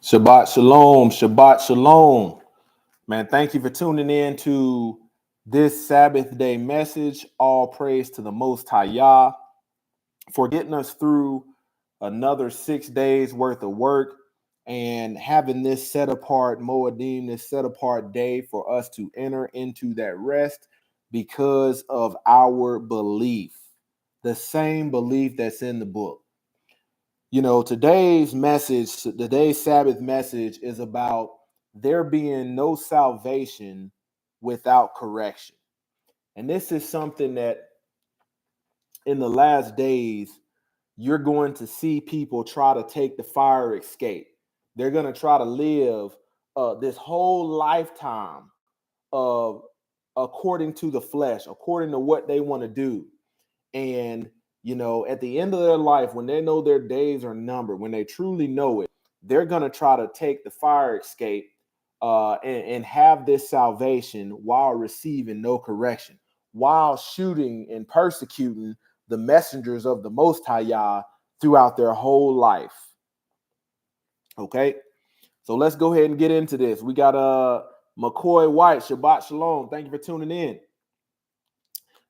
Shabbat shalom, Shabbat shalom. Man, thank you for tuning in to this Sabbath day message. All praise to the Most High Yah for getting us through another 6 days worth of work and having this set apart Moedim, this set apart day for us to enter into that rest because of our belief, the same belief that's in the book. You know, today's Sabbath message is about there being no salvation without correction. And this is something that in the last days, you're going to see people try to take the fire escape. They're going to try to live this whole lifetime of according to the flesh, according to what they want to do. And, you know, at the end of their life, when they know their days are numbered, when they truly know it, they're going to try to take the fire escape and have this salvation while receiving no correction, while shooting and persecuting the messengers of the Most High Yah throughout their whole life. Okay, so let's go ahead and get into this. We got McCoy White, Shabbat Shalom. Thank you for tuning in.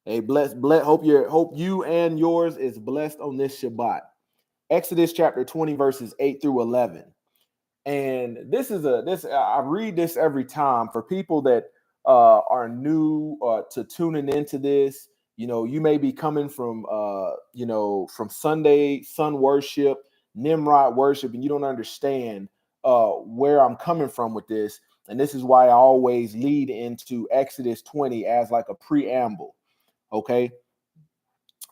Hey, bless. Hope you and yours is blessed on this Shabbat. Exodus chapter 20, verses 8 through 11. And I read this every time for people that are new to tuning into this. You know, you may be coming from from Sunday sun worship, Nimrod worship, and you don't understand where I'm coming from with this. And this is why I always lead into Exodus 20 as like a preamble. Okay.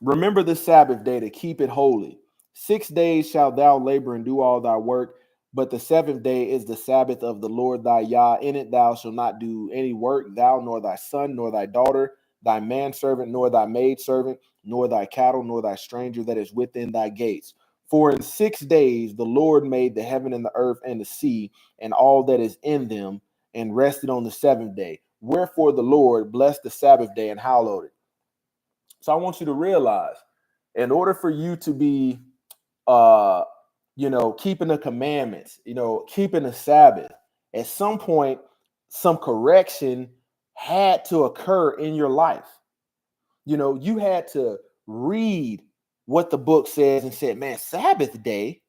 Remember the Sabbath day to keep it holy. 6 days shalt thou labor and do all thy work, but the seventh day is the Sabbath of the Lord thy Yah. In it thou shalt not do any work, thou nor thy son, nor thy daughter, thy manservant, nor thy maidservant, nor thy cattle, nor thy stranger that is within thy gates. For in 6 days the Lord made the heaven and the earth and the sea and all that is in them, and rested on the seventh day. Wherefore the Lord blessed the Sabbath day and hallowed it. So I want you to realize, in order for you to be, keeping the commandments, keeping the Sabbath, at some point, some correction had to occur in your life. You know, you had to read what the book says and said, man, Sabbath day.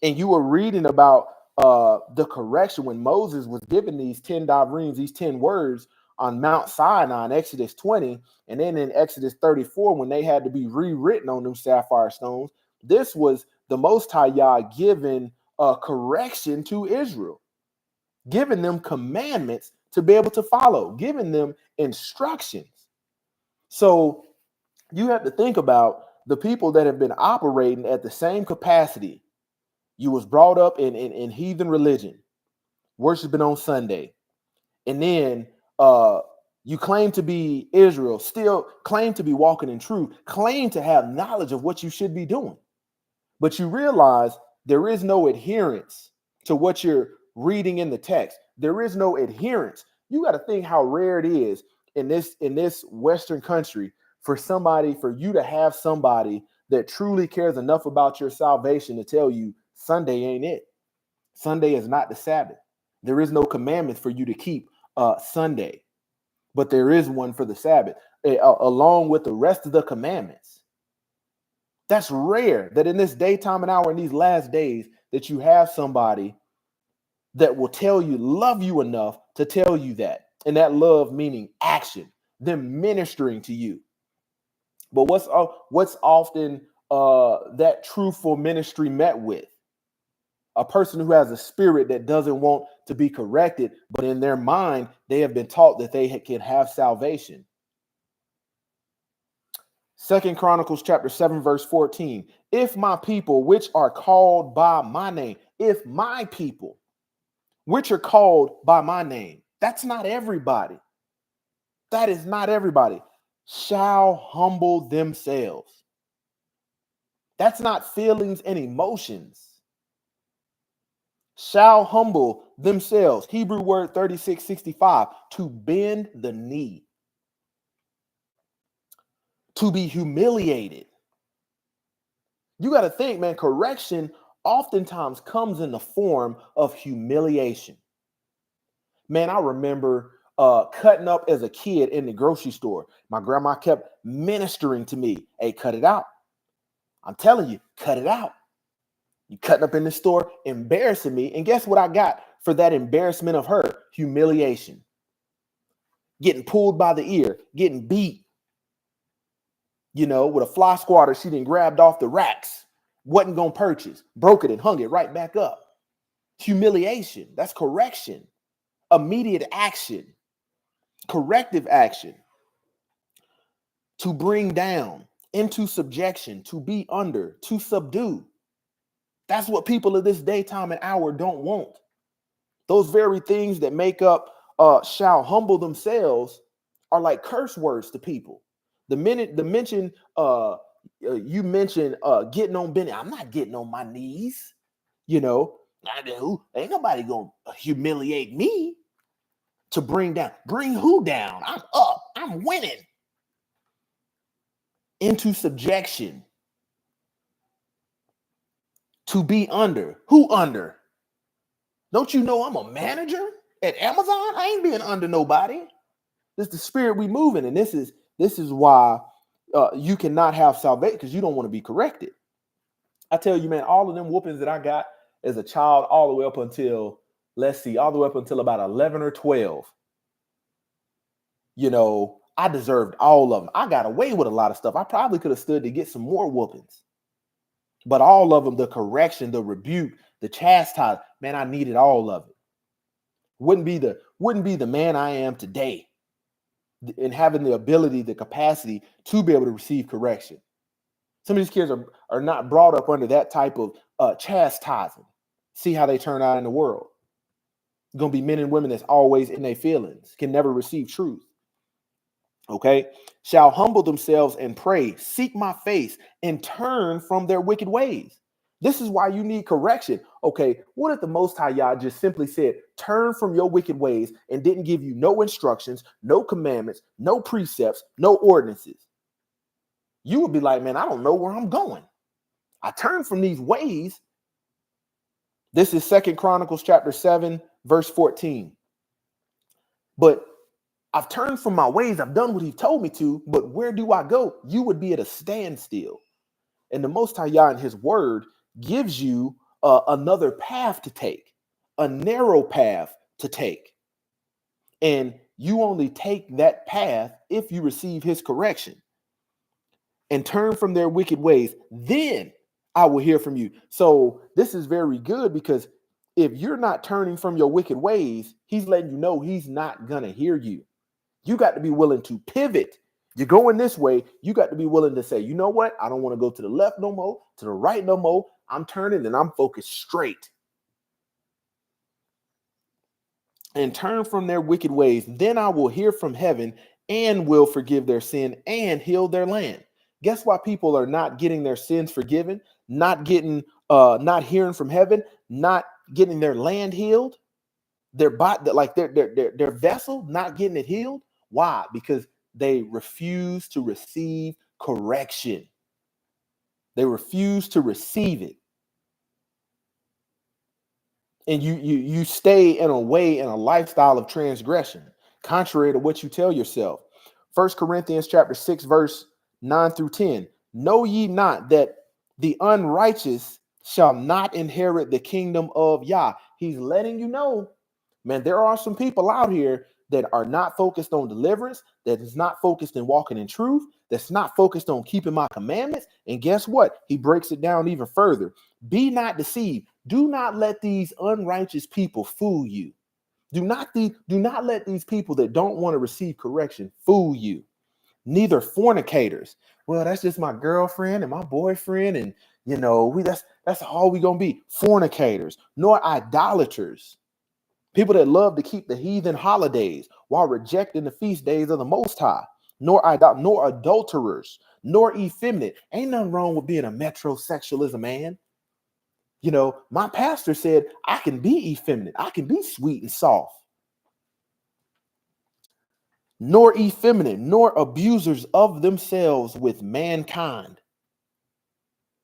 And you were reading about the correction when Moses was given these 10 davreens, these 10 words on Mount Sinai in Exodus 20, and then in Exodus 34, when they had to be rewritten on them sapphire stones. This was the Most High Yah giving correction to Israel, giving them commandments to be able to follow, giving them instructions. So you have to think about the people that have been operating at the same capacity. You was brought up in heathen religion, worshiping on Sunday. And then you claim to be Israel, still claim to be walking in truth, claim to have knowledge of what you should be doing. But you realize there is no adherence to what you're reading in the text. There is no adherence. You got to think how rare it is in this Western country for you to have somebody that truly cares enough about your salvation to tell you Sunday ain't it. Sunday is not the Sabbath. There is no commandment for you to keep Sunday, but there is one for the Sabbath, along with the rest of the commandments. That's rare that in this daytime and hour, in these last days, that you have somebody that will love you enough to tell you that. And that love meaning action, them ministering to you. But what's often that truthful ministry met with? A person who has a spirit that doesn't want to be corrected, but in their mind, they have been taught that they can have salvation. 2 Chronicles chapter 7, verse 14. If my people, which are called by my name, if my people, which are called by my name, that's not everybody. That is not everybody. Shall humble themselves. That's not feelings and emotions. Shall humble themselves. Hebrew word 3665, to bend the knee, to be humiliated. You got to think, man, correction oftentimes comes in the form of humiliation. Man, I remember cutting up as a kid in the grocery store. My grandma kept ministering to me. Hey, cut it out. I'm telling you, cut it out. You cutting up in the store, embarrassing me. And guess what I got for that embarrassment of her? Humiliation. Getting pulled by the ear, getting beat, with a fly swatter she done grabbed off the racks. Wasn't going to purchase. Broke it and hung it right back up. Humiliation. That's correction. Immediate action. Corrective action. To bring down, into subjection, to be under, to subdue. That's what people of this day, time, and hour don't want. Those very things that make up shall humble themselves are like curse words to people. You mention getting on Benny. I'm not getting on my knees. Ain't nobody gonna humiliate me. To bring down. Bring who down? I'm up. I'm winning. Into subjection. To be under. Who under? Don't you know I'm a manager at Amazon? I ain't being under nobody. This is the spirit we move in, and this is why you cannot have salvation, because you don't want to be corrected. I tell you, man, all of them whoopings that I got as a child, all the way up until about 11 or 12. I deserved all of them. I got away with a lot of stuff. I probably could have stood to get some more whoopings. But all of them, the correction, the rebuke, the chastise, man, I needed all of it. Wouldn't be the man I am today, and having the ability, the capacity to be able to receive correction. Some of these kids are not brought up under that type of chastising. See how they turn out in the world. Going to be men and women that's always in their feelings, can never receive truth. Okay, shall humble themselves and pray, seek my face, and turn from their wicked ways. This is why you need correction. Okay, what if the Most High Yah just simply said, turn from your wicked ways, and didn't give you no instructions, no commandments, no precepts, no ordinances? You would be like, man, I don't know where I'm going. I turn from these ways. This is 2 Chronicles chapter 7, verse 14. But I've turned from my ways. I've done what he told me to, but where do I go? You would be at a standstill. And the Most High Yah in his word gives you another path to take, a narrow path to take. And you only take that path if you receive his correction and turn from their wicked ways. Then I will hear from you. So this is very good, because if you're not turning from your wicked ways, he's letting you know he's not going to hear you. You got to be willing to pivot. You're going this way. You got to be willing to say, you know what? I don't want to go to the left no more, to the right no more. I'm turning and I'm focused straight. And turn from their wicked ways. Then I will hear from heaven and will forgive their sin and heal their land. Guess why people are not getting their sins forgiven, not hearing from heaven, not getting their land healed, their vessel not getting it healed? Why? Because they refuse to receive correction. They refuse to receive it. And you stay in a lifestyle of transgression, contrary to what you tell yourself. 1 Corinthians chapter 6, verse 9 through 10. Know ye not that the unrighteous shall not inherit the kingdom of Yah? He's letting you know, man, there are some people out here that are not focused on deliverance, that is not focused in walking in truth, that's not focused on keeping my commandments. And guess what? He breaks it down even further. Be not deceived. Do not let these unrighteous people fool you. Do not let these people that don't want to receive correction fool you. Neither fornicators. Well, that's just my girlfriend and my boyfriend, and that's all we gonna be. Fornicators, nor idolaters. People that love to keep the heathen holidays while rejecting the feast days of the Most High. Nor adulterers, nor effeminate. Ain't nothing wrong with being a metrosexual as a man. My pastor said I can be effeminate. I can be sweet and soft. Nor effeminate, nor abusers of themselves with mankind.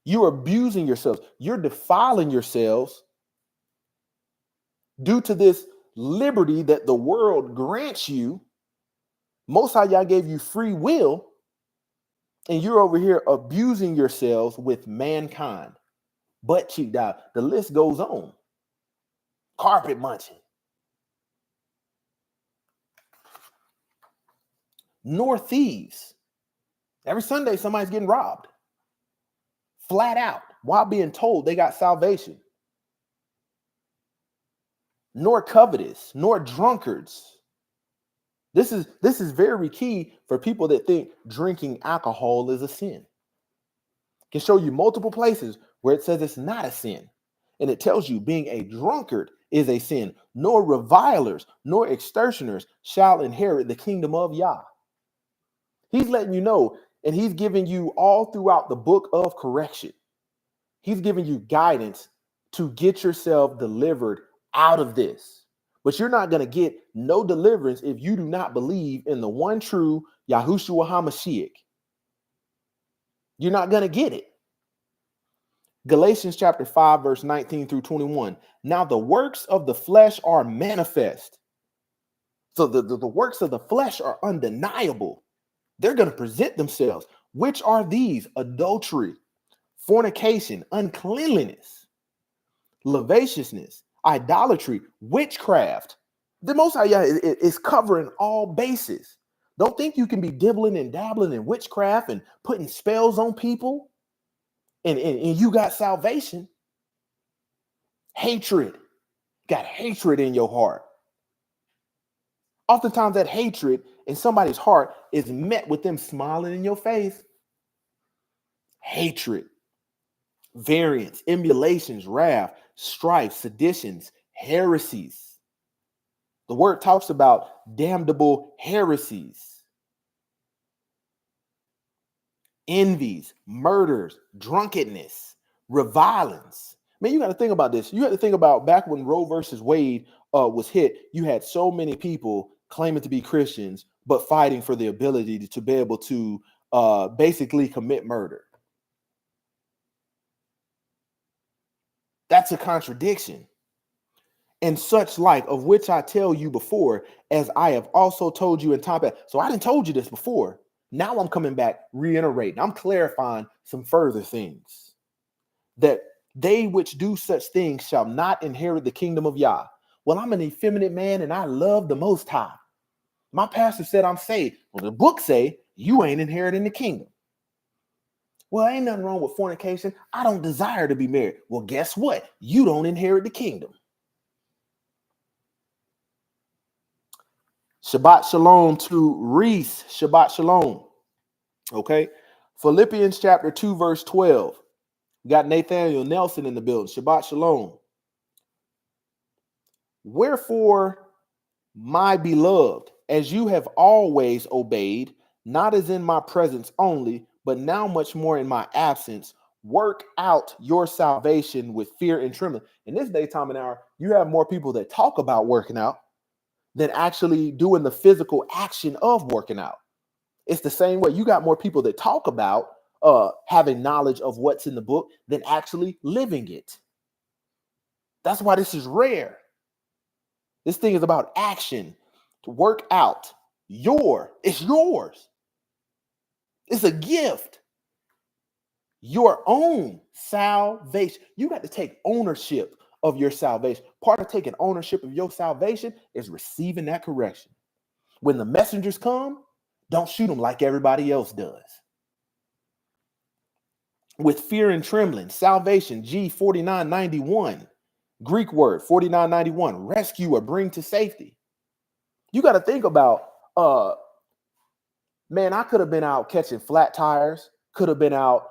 You're abusing yourselves. You're defiling yourselves due to this liberty that the world grants you. Most High Yah gave you free will, and you're over here abusing yourselves with mankind. Butt cheeked out. The list goes on. Carpet munching. Nor thieves. Every Sunday, somebody's getting robbed. Flat out, while being told they got salvation. Nor covetous, nor drunkards. This is very key for people that think drinking alcohol is a sin. Can show you multiple places where it says it's not a sin. And it tells you being a drunkard is a sin. Nor revilers, nor extortioners shall inherit the kingdom of Yah. He's letting you know, and he's giving you all throughout the book of correction. He's giving you guidance to get yourself delivered out of this. But you're not going to get no deliverance if you do not believe in the one true Yahushua HaMashiach. You're not going to get it. Galatians chapter 5, verse 19 through 21. Now the works of the flesh are manifest. So the works of the flesh are undeniable. They're going to present themselves. Which are these? Adultery, fornication, uncleanliness, lasciviousness, idolatry, witchcraft. The Most High is covering all bases. Don't think you can be dibbling and dabbling in witchcraft and putting spells on people and you got salvation. Hatred. Got hatred in your heart. Oftentimes that hatred in somebody's heart is met with them smiling in your face. Hatred, variance, emulations, wrath, strife, seditions, heresies. The word talks about damnable heresies, envies, murders, drunkenness, revilings. Man, you got to think about this. You have to think about back when Roe versus Wade was hit. You had so many people claiming to be Christians, but fighting for the ability to be able to basically commit murder. That's a contradiction. And such like, of which I tell you before, as I have also told you in time past. So I didn't told you this before. Now I'm coming back, reiterating. I'm clarifying some further things. That they which do such things shall not inherit the kingdom of Yah. Well, I'm an effeminate man and I love the Most High. My pastor said I'm saved. Well, the book say you ain't inheriting the kingdom. Well, ain't nothing wrong with fornication. I don't desire to be married. Well, guess what? You don't inherit the kingdom. Shabbat shalom to Reese. Shabbat shalom. Okay. Philippians chapter 2, verse 12. We got Nathaniel Nelson in the building. Shabbat shalom. Wherefore, my beloved, as you have always obeyed, not as in my presence only, but now much more in my absence, work out your salvation with fear and trembling. In this daytime and hour, you have more people that talk about working out than actually doing the physical action of working out. It's the same way. You got more people that talk about having knowledge of what's in the book than actually living it. That's why this is rare. This thing is about action. To work out it's yours. It's a gift. Your own salvation. You got to take ownership of your salvation. Part of taking ownership of your salvation is receiving that correction. When the messengers come, don't shoot them like everybody else does. With fear and trembling, salvation, G 4991, Greek word 4991, rescue or bring to safety. You got to think about, man, I could have been out catching flat tires, could have been out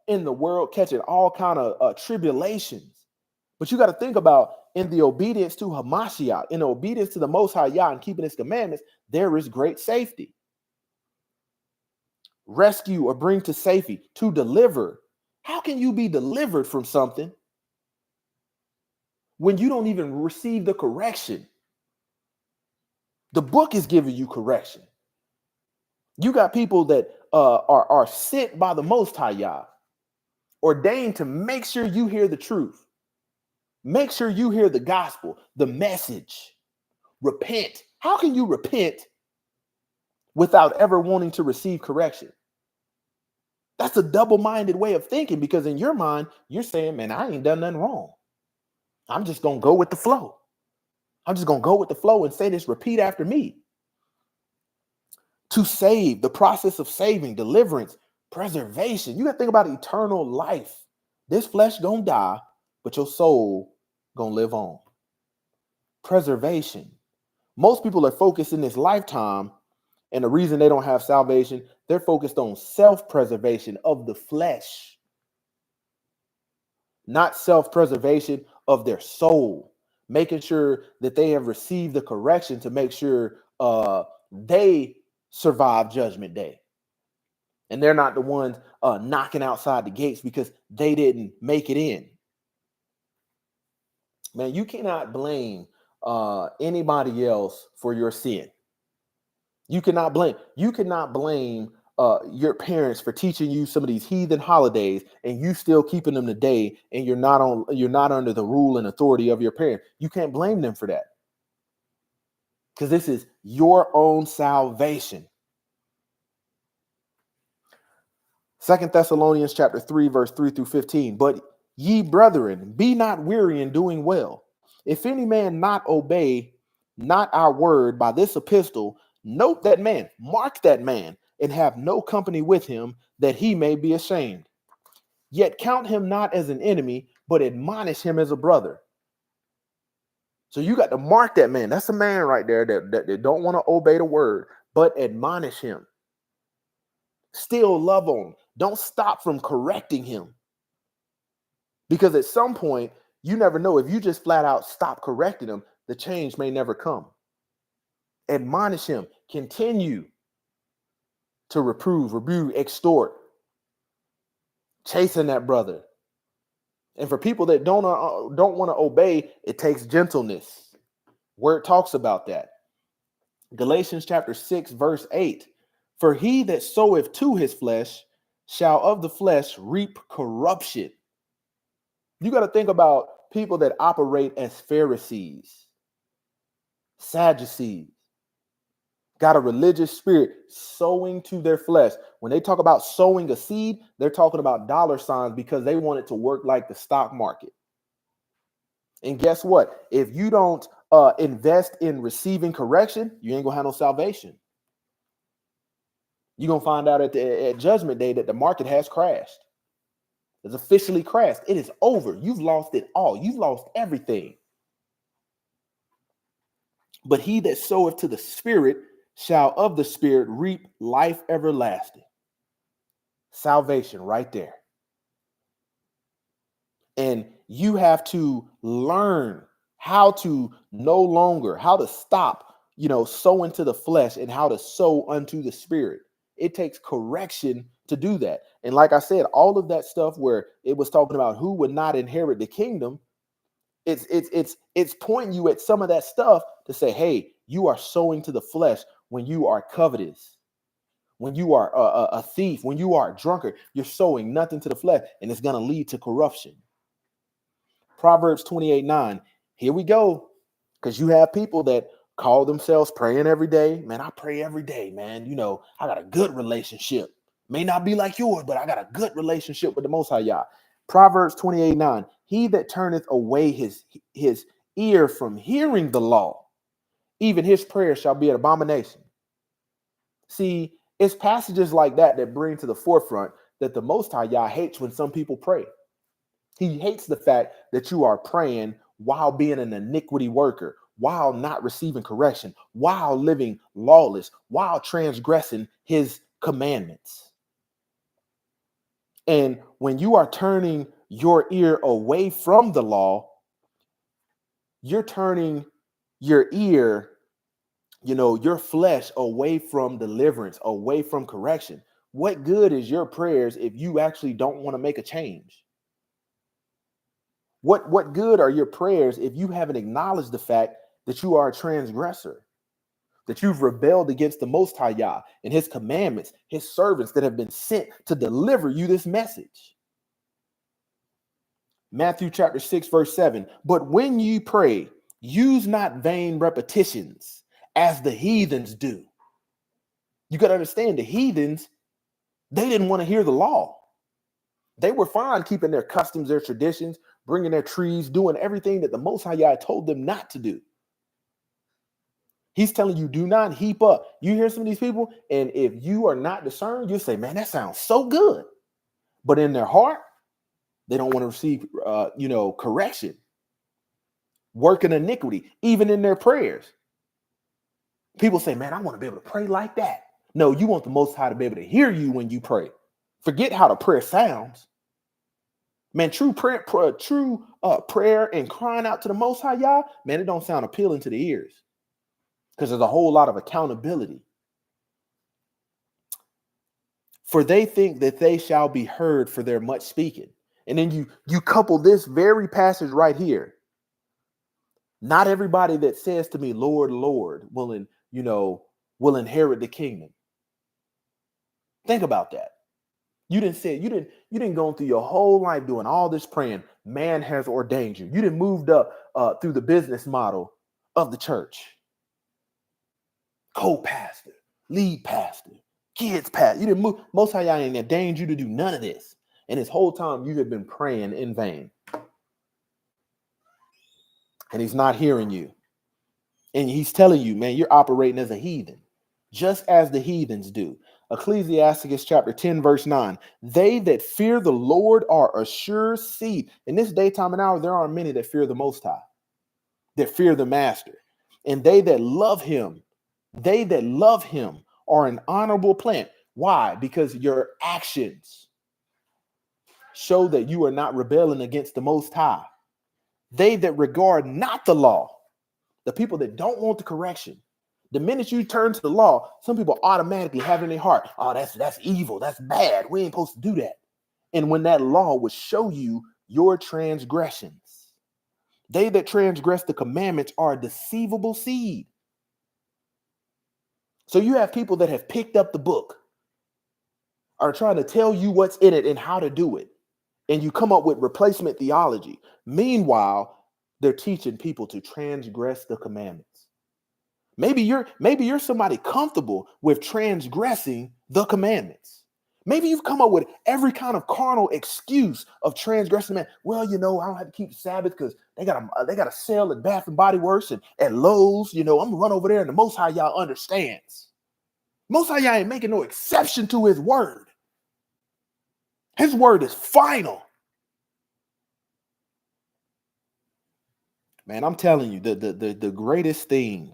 in the world catching all kind of tribulations. But you got to think about, in the obedience to Hamashiach, in the obedience to the Most High Yah and keeping his commandments, there is great safety. Rescue or bring to safety, to deliver. How can you be delivered from something when you don't even receive the correction? The book is giving you correction. You got people that are sent by the Most High Yah ordained to make sure you hear the truth. Make sure you hear the gospel, the message. Repent. How can you repent without ever wanting to receive correction? That's a double-minded way of thinking, because in your mind, you're saying, man, I ain't done nothing wrong. I'm just going to go with the flow. I'm just going to go with the flow and say this, repeat after me. To save, the process of saving, deliverance, preservation. You got to think about eternal life. This flesh going to die, but your soul going to live on. Preservation. Most people are focused in this lifetime, and the reason they don't have salvation, they're focused on self-preservation of the flesh, not self-preservation of their soul, making sure that they have received the correction to make sure they survive judgment day. And they're not the ones knocking outside the gates because they didn't make it in. Man, you cannot blame anybody else for your sin. You cannot blame your parents for teaching you some of these heathen holidays and you still keeping them today, and you're not under the rule and authority of your parents. You can't blame them for that, because this is your own salvation. 2 Thessalonians chapter 3, verse 3 through 15. But ye brethren, be not weary in doing well. If any man not obey not our word by this epistle, note that man, mark that man, and have no company with him, that he may be ashamed. Yet count him not as an enemy, but admonish him as a brother. So you got to mark that man. That's a man right there that don't want to obey the word, but admonish him. Still love on him. Don't stop from correcting him. Because at some point, you never know, if you just flat out stop correcting him, the change may never come. Admonish him. Continue to reprove, rebuke, extort, chasing that brother. And for people that don't want to obey, it takes gentleness. Word talks about that. Galatians chapter 6, verse 8. For he that soweth to his flesh shall of the flesh reap corruption. You got to think about people that operate as Pharisees, Sadducees, got a religious spirit, sowing to their flesh. When they talk about sowing a seed, they're talking about dollar signs, because they want it to work like the stock market. And guess what? If you don't invest in receiving correction, you ain't gonna have no salvation. You're gonna find out at judgment day that the market has crashed. It's officially crashed. It is over. You've lost it all. You've lost everything. But he that soweth to the Spirit shall of the Spirit reap life everlasting. Salvation right there. And you have to learn how to how to stop, sowing to the flesh, and how to sow unto the Spirit. It takes correction to do that. And like I said, all of that stuff where it was talking about who would not inherit the kingdom, it's pointing you at some of that stuff to say, hey, you are sowing to the flesh when you are covetous, when you are a thief, when you are a drunkard. You're sowing nothing to the flesh, and it's going to lead to corruption. Proverbs 28:9. Here we go. Because you have people that call themselves praying every day. Man, I pray every day, man. I got a good relationship. May not be like yours, but I got a good relationship with the Most High Yah. Proverbs 28:9. He that turneth away his ear from hearing the law, even his prayer shall be an abomination. See, it's passages like that bring to the forefront that the Most High Yah hates when some people pray. He hates the fact that you are praying while being an iniquity worker, while not receiving correction, while living lawless, while transgressing his commandments. And when you are turning your ear away from the law, you're turning your ear, your flesh away from deliverance, away from correction. What good is your prayers if you actually don't want to make a change? What good are your prayers if you haven't acknowledged the fact that you are a transgressor, that you've rebelled against the Most High Yah and his commandments, his servants that have been sent to deliver you this message? Matthew chapter 6, verse 7. But when you pray, use not vain repetitions as the heathens do. You got to understand, the heathens, they didn't want to hear the law. They were fine keeping their customs, their traditions, bringing their trees, doing everything that the Most High Yah told them not to do. He's telling you, do not heap up. You hear some of these people, and if you are not discerned, you say, man, that sounds so good. But in their heart, they don't want to receive, correction, working iniquity, even in their prayers. People say, man, I want to be able to pray like that. No, you want the Most High to be able to hear you when you pray. Forget how the prayer sounds. Man, true prayer and crying out to the Most High Yah, man, it don't sound appealing to the ears because there's a whole lot of accountability. For they think that they shall be heard for their much speaking. And then you couple this very passage right here. Not everybody that says to me, Lord, Lord, will inherit the kingdom. Think about that. You didn't go through your whole life doing all this praying. Man has ordained you. You didn't moved up through the business model of the church. Co-pastor, lead pastor, kids pastor. You didn't move. Most High Yah ain't ordained you to do none of this. And this whole time you have been praying in vain. And he's not hearing you. And he's telling you, man, you're operating as a heathen, just as the heathens do. Ecclesiasticus chapter 10, verse 9. They that fear the Lord are a sure seed. In this daytime and hour, there are many that fear the Most High, that fear the Master. And they that love him are an honorable plant. Why? Because your actions show that you are not rebelling against the Most High. They that regard not the law, the people that don't want the correction, the minute you turn to the law, some people automatically have in their heart, oh, that's evil, that's bad, we ain't supposed to do that. And when that law would show you your transgressions, they that transgress the commandments are a deceivable seed. So you have people that have picked up the book, are trying to tell you what's in it and how to do it. And you come up with replacement theology. Meanwhile, they're teaching people to transgress the commandments. Maybe you're somebody comfortable with transgressing the commandments. Maybe you've come up with every kind of carnal excuse of transgressing. Man, well, I don't have to keep the Sabbath because they got a sale at Bath and Body Works and at Lowe's. I'm gonna run over there, and the Most High Yah understands. Most High Yah ain't making no exception to his word. His word is final. Man, I'm telling you, the greatest thing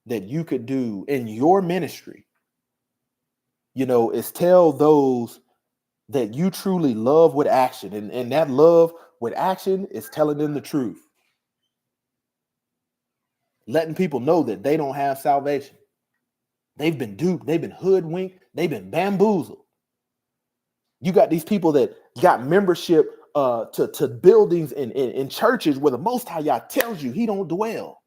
that you could do in your ministry, is tell those that you truly love with action. And that love with action is telling them the truth. Letting people know that they don't have salvation. They've been duped. They've been hoodwinked. They've been bamboozled. You got these people that got membership to buildings in churches where the Most High Yah tells you he don't dwell.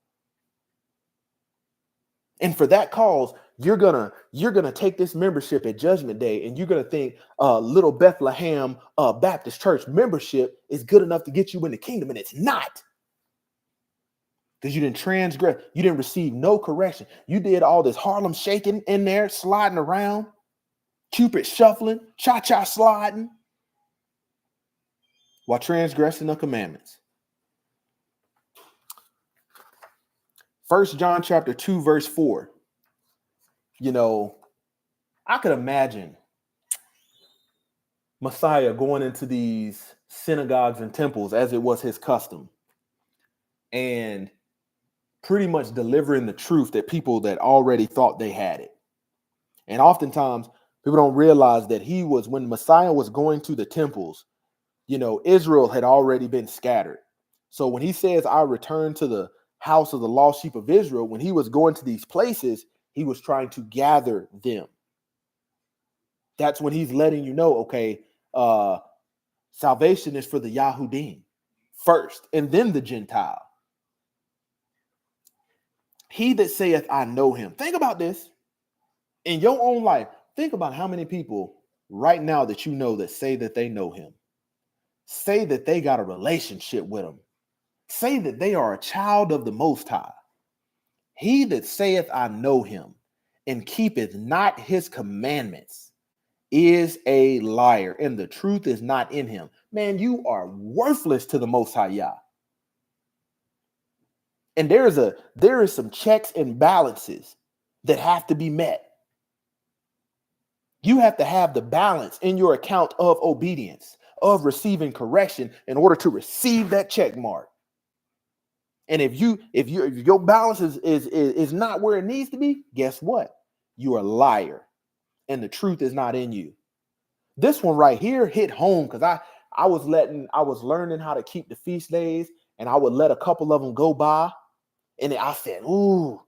And for that cause, you're gonna take this membership at Judgment Day, and you're gonna think Little Bethlehem Baptist Church membership is good enough to get you in the kingdom, and it's not, because you didn't transgress, you didn't receive no correction. You did all this Harlem shaking in there, sliding around, Cupid shuffling, cha-cha sliding, while transgressing the commandments. 1 John chapter 2, verse 4. I could imagine Messiah going into these synagogues and temples as it was his custom and pretty much delivering the truth that people that already thought they had it. And oftentimes people don't realize that when Messiah was going to the temples, Israel had already been scattered. So when he says, I return to the house of the lost sheep of Israel, when he was going to these places, he was trying to gather them. That's when he's letting you know, okay, salvation is for the Yahudim first, and then the Gentile. He that saith, I know him. Think about this. In your own life, think about how many people right now that you know that say that they know him. say that they got a relationship with him, say that they are a child of the Most High. He that saith, I know him, and keepeth not his commandments, is a liar, and the truth is not in him. Man, you are worthless to the Most High Yah. And there is some checks and balances that have to be met. You have to have the balance in your account of obedience, of receiving correction in order to receive that check mark. And if your balance is not where it needs to be, guess what? You are a liar, and the truth is not in you. This one right here hit home because I was learning how to keep the feast days, and I would let a couple of them go by, and I said, "Ooh,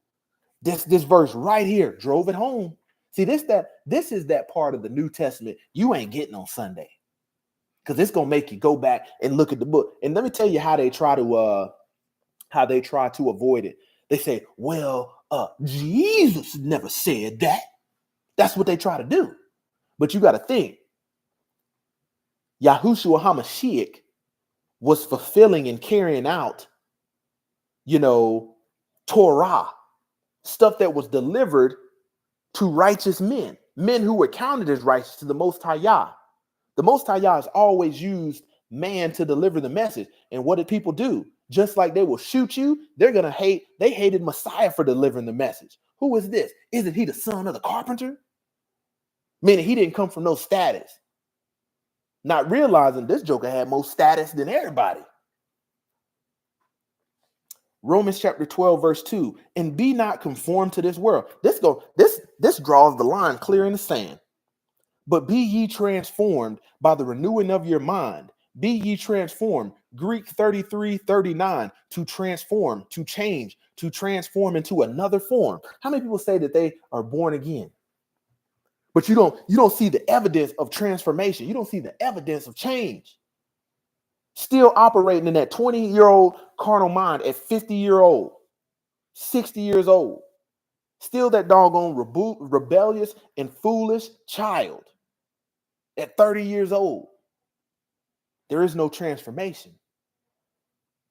this verse right here drove it home." See, this is that part of the New Testament you ain't getting on Sunday, because it's gonna make you go back and look at the book. And let me tell you how they try to avoid it. They say, "Well, Jesus never said that." That's what they try to do. But you got to think, Yahushua HaMashiach was fulfilling and carrying out, Torah, stuff that was delivered to righteous men who were counted as righteous to the Most High Yah. The Most High Yah has always used man to deliver the message. And what did people do? Just like they will shoot you, they're going to hate. They hated Messiah for delivering the message. Who is this? Isn't he the son of the carpenter? Meaning he didn't come from no status. Not realizing this joker had more status than everybody. Romans chapter 12, verse 2. And be not conformed to this world. This draws the line clear in the sand. But be ye transformed by the renewing of your mind. Be ye transformed. Greek 33:39. To transform, to change, to transform into another form. How many people say that they are born again? But you don't see the evidence of transformation. You don't see the evidence of change. Still operating in that 20-year-old carnal mind at 50-year-old, 60 years old. Still that doggone rebellious and foolish child at 30 years old. There is no transformation.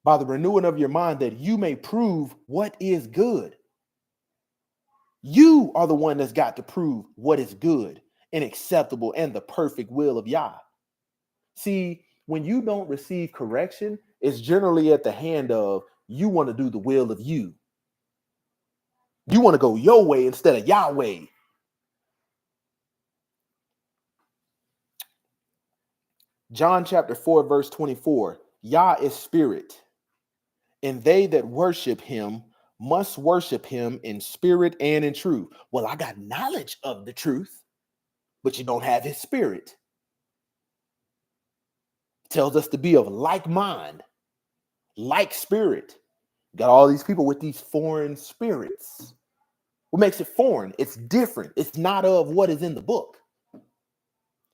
By the renewing of your mind, that you may prove what is good. You are the one that's got to prove what is good and acceptable and the perfect will of Yah. See, when you don't receive correction, it's generally at the hand of you want to do the will of you. You want to go your way instead of Yahweh. John chapter 4, verse 24. Yah is spirit, and they that worship him must worship him in spirit and in truth. Well, I got knowledge of the truth, but you don't have his spirit. It tells us to be of like mind, like spirit. Got all these people with these foreign spirits. What makes it foreign? It's different. It's not of what is in the book.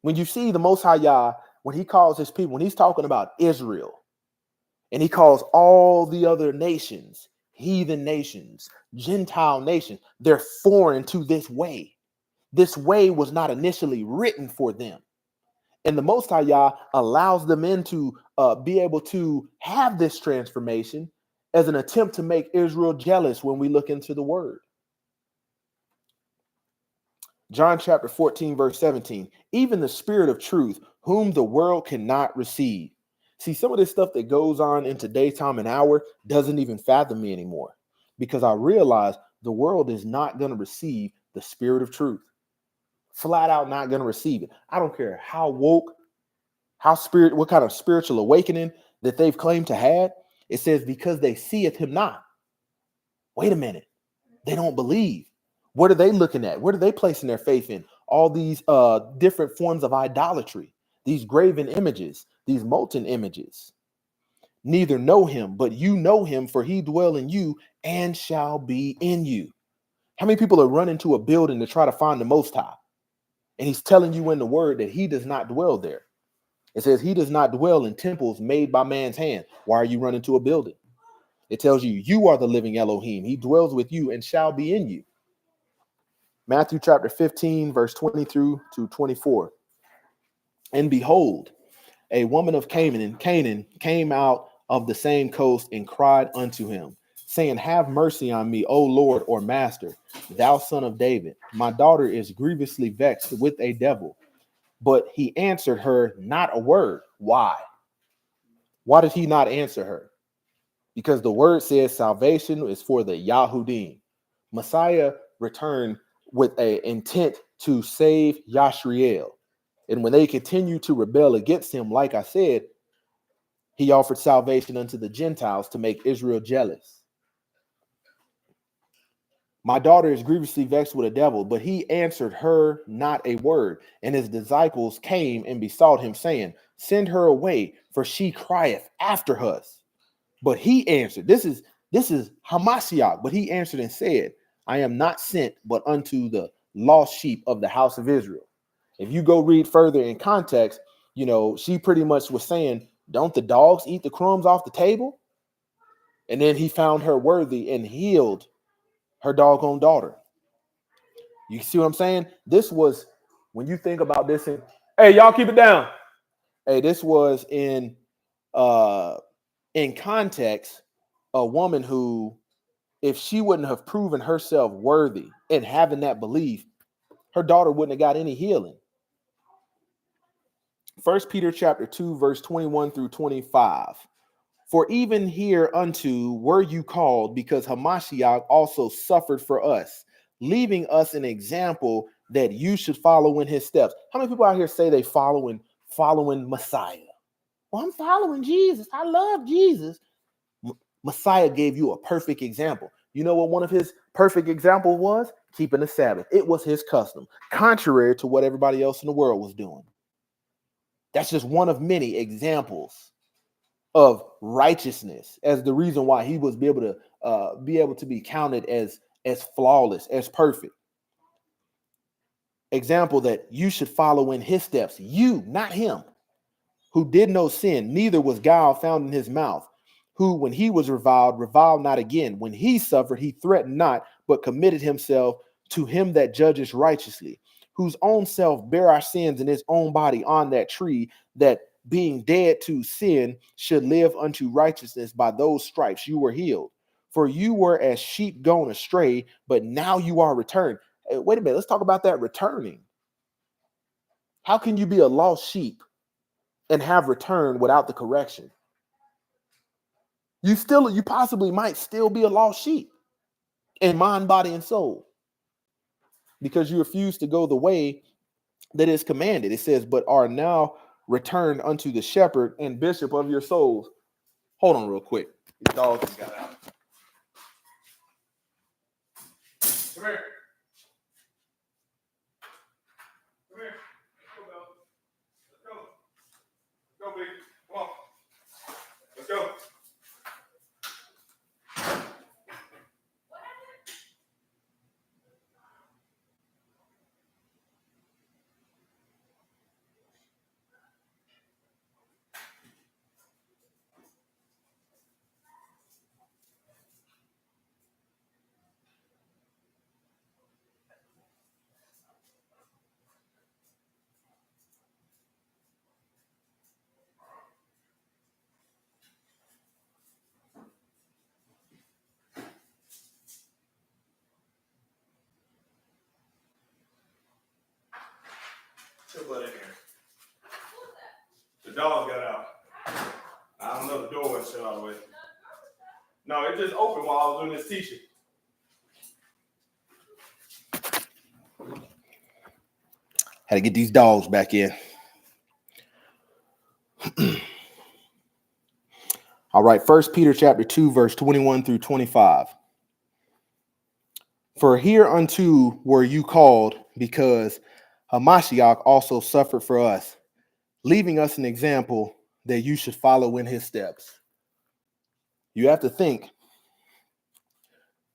When you see the Most High Yah, when he calls his people, when he's talking about Israel, and he calls all the other nations, heathen nations, Gentile nations, they're foreign to this way. This way was not initially written for them. And the Most High Yah allows them into be able to have this transformation as an attempt to make Israel jealous when we look into the word. John chapter 14, verse 17, even the spirit of truth, whom the world cannot receive. See, some of this stuff that goes on in today's time and hour doesn't even fathom me anymore, because I realize the world is not going to receive the spirit of truth. Flat out not going to receive it. I don't care how woke, what kind of spiritual awakening that they've claimed to have. It says, because they seeth him not. Wait a minute. They don't believe. What are they looking at? What are they placing their faith in? All these different forms of idolatry, these graven images, these molten images. Neither know him, but you know him, for he dwell in you and shall be in you. How many people are running to a building to try to find the Most High? And he's telling you in the word that he does not dwell there. It says he does not dwell in temples made by man's hand. Why are you running to a building? It tells you, you are the living Elohim. He dwells with you and shall be in you. Matthew chapter 15, verse 20 through to 24. And behold, a woman of Canaan came out of the same coast and cried unto him, saying, have mercy on me, O Lord or master, thou son of David. My daughter is grievously vexed with a devil. But he answered her not a word. Why? Why did he not answer her? Because the word says salvation is for the Yahudim. Messiah returned with an intent to save Yashriel. And when they continued to rebel against him, like I said, he offered salvation unto the Gentiles to make Israel jealous. My daughter is grievously vexed with a devil, but he answered her not a word. And his disciples came and besought him, saying, send her away, for she crieth after us. But he answered, this is Hamashiach, but he answered and said, I am not sent but unto the lost sheep of the house of Israel. If you go read further in context, she pretty much was saying, don't the dogs eat the crumbs off the table? And then he found her worthy and healed her doggone daughter. You see what I'm saying? This was, when you think about this, hey, y'all keep it down. Hey, this was in context, a woman who, if she wouldn't have proven herself worthy and having that belief, her daughter wouldn't have got any healing. 1 Peter chapter 2, verse 21 through 25. For even hereunto were you called, because Hamashiach also suffered for us, leaving us an example that you should follow in his steps. How many people out here say they following Messiah? Well, I'm following Jesus. I love Jesus. Messiah gave you a perfect example. You know what one of his perfect examples was? Keeping the Sabbath. It was his custom, contrary to what everybody else in the world was doing. That's just one of many examples of righteousness as the reason why he was be able to be counted as flawless, as perfect. Example that you should follow in his steps. You, not him, who did no sin, neither was guile found in his mouth, who, when he was reviled not again. When he suffered, he threatened not, but committed himself to him that judges righteously, whose own self bare our sins in his own body on that tree, that being dead to sin should live unto righteousness. By those stripes you were healed. For you were as sheep gone astray, but now you are returned. Hey, wait a minute, let's talk about that returning. How can you be a lost sheep and have returned without the correction? You possibly might still be a lost sheep in mind, body, and soul, because you refuse to go the way that is commanded. It says, but are now returned unto the shepherd and bishop of your souls. Hold on real quick. These dogs just got out. Come here. Come here. Let's go. Let's go, baby. Come on. Let's go. Put that in here. The dog got out. I don't know, the door wasn't shut all the way. No, it just opened while I was doing this teaching. Had to get these dogs back in. All right, 1 Peter chapter 2, verse 21 through 25. For hereunto were you called, because Hamashiach also suffered for us, leaving us an example that you should follow in his steps. You have to think.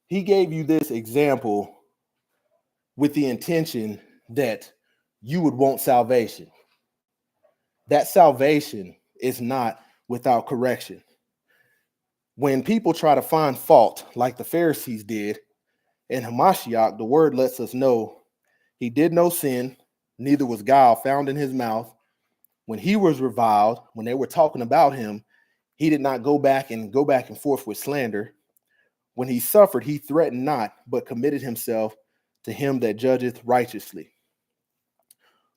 He gave you this example with the intention that you would want salvation. That salvation is not without correction. When people try to find fault, like the Pharisees did, in Hamashiach, the word lets us know he did no sin, neither was guile found in his mouth. When he was reviled, when they were talking about him, he did not go back and forth with slander. When he suffered, he threatened not, but committed himself to him that judgeth righteously,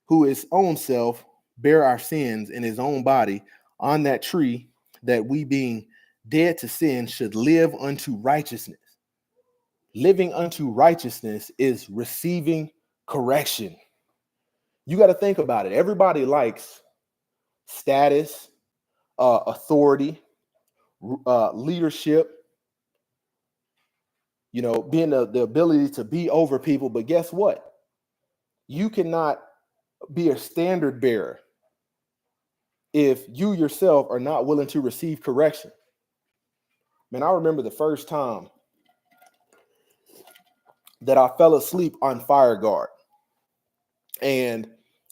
who his own self bare our sins in his own body on that tree, that we being dead to sin should live unto righteousness. Living unto righteousness is receiving correction. You got to think about it. Everybody likes status, authority, leadership, being the ability to be over people. But guess what? You cannot be a standard bearer if you yourself are not willing to receive correction. Man, I remember the first time that I fell asleep on fire guard. And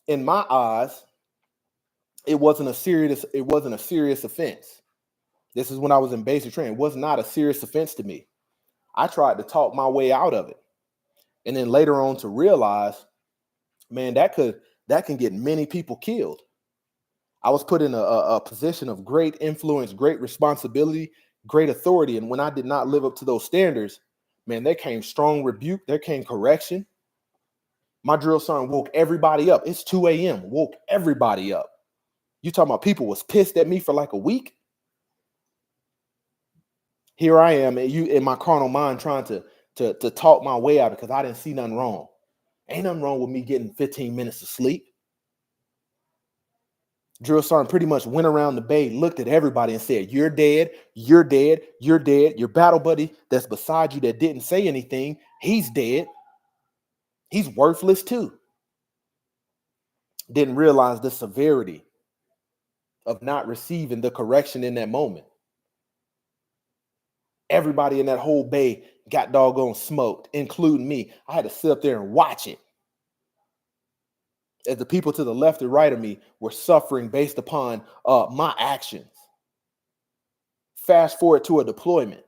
in my eyes, it wasn't a serious offense. This is when I was in basic training. It was not a serious offense to me. I tried to talk my way out of it. And then later on to realize, man, that can get many people killed. I was put in a position of great influence, great responsibility, great authority. And when I did not live up to those standards, man, there came strong rebuke. There came correction. My drill sergeant woke everybody up. It's 2 a.m. Woke everybody up. You talking about people was pissed at me for like a week? Here I am, in my carnal mind trying to talk my way out because I didn't see nothing wrong. Ain't nothing wrong with me getting 15 minutes of sleep. Drill sergeant pretty much went around the bay, looked at everybody and said, "You're dead, you're dead, you're dead. Your battle buddy that's beside you that didn't say anything, he's dead. He's worthless too." Didn't realize the severity of not receiving the correction in that moment. Everybody in that whole bay got doggone smoked, including me. I had to sit up there and watch it as the people to the left and right of me were suffering based upon my actions. Fast forward to a deployment.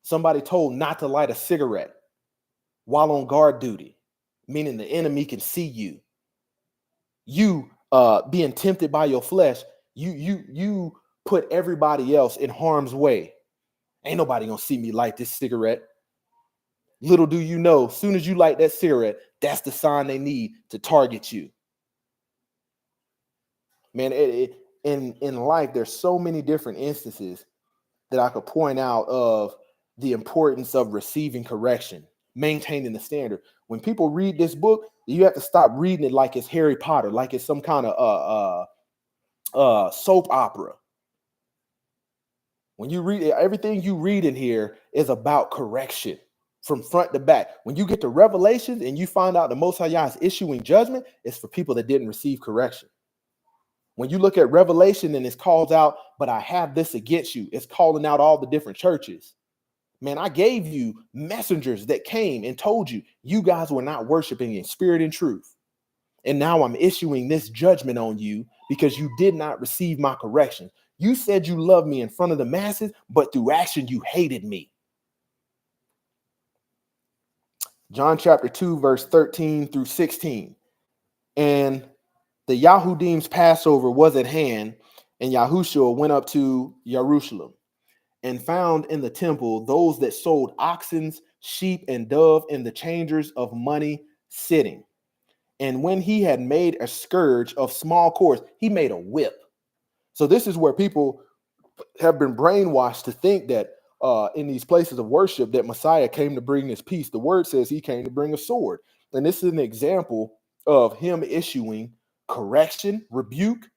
Somebody told not to light a cigarette while on guard duty, meaning the enemy can see you. You being tempted by your flesh, you put everybody else in harm's way. Ain't nobody gonna see me light this cigarette. Little do you know, as soon as you light that cigarette, that's the sign they need to target you. Man, in life, there's so many different instances that I could point out of the importance of receiving correction, maintaining the standard. When people read this book, you have to stop reading it like it's Harry Potter, like it's some kind of soap opera. When you read it, everything you read in here is about correction from front to back. When you get to Revelations and you find out the Most High Yah is issuing judgment, it's for people that didn't receive correction. When you look at Revelation and it's called out, "But I have this against you," it's calling out all the different churches. Man, I gave you messengers that came and told you, you guys were not worshiping in spirit and truth. And now I'm issuing this judgment on you because you did not receive my correction. You said you loved me in front of the masses, but through action, you hated me. John chapter 2, verse 13 through 16. And the Yahudim's Passover was at hand, and Yahushua went up to Jerusalem and found in the temple those that sold oxen, sheep, and dove, and the changers of money sitting. And when he had made a scourge of small cords, he made a whip. So this is where people have been brainwashed to think that in these places of worship that Messiah came to bring this peace. The word says he came to bring a sword. And this is an example of him issuing correction, rebuke.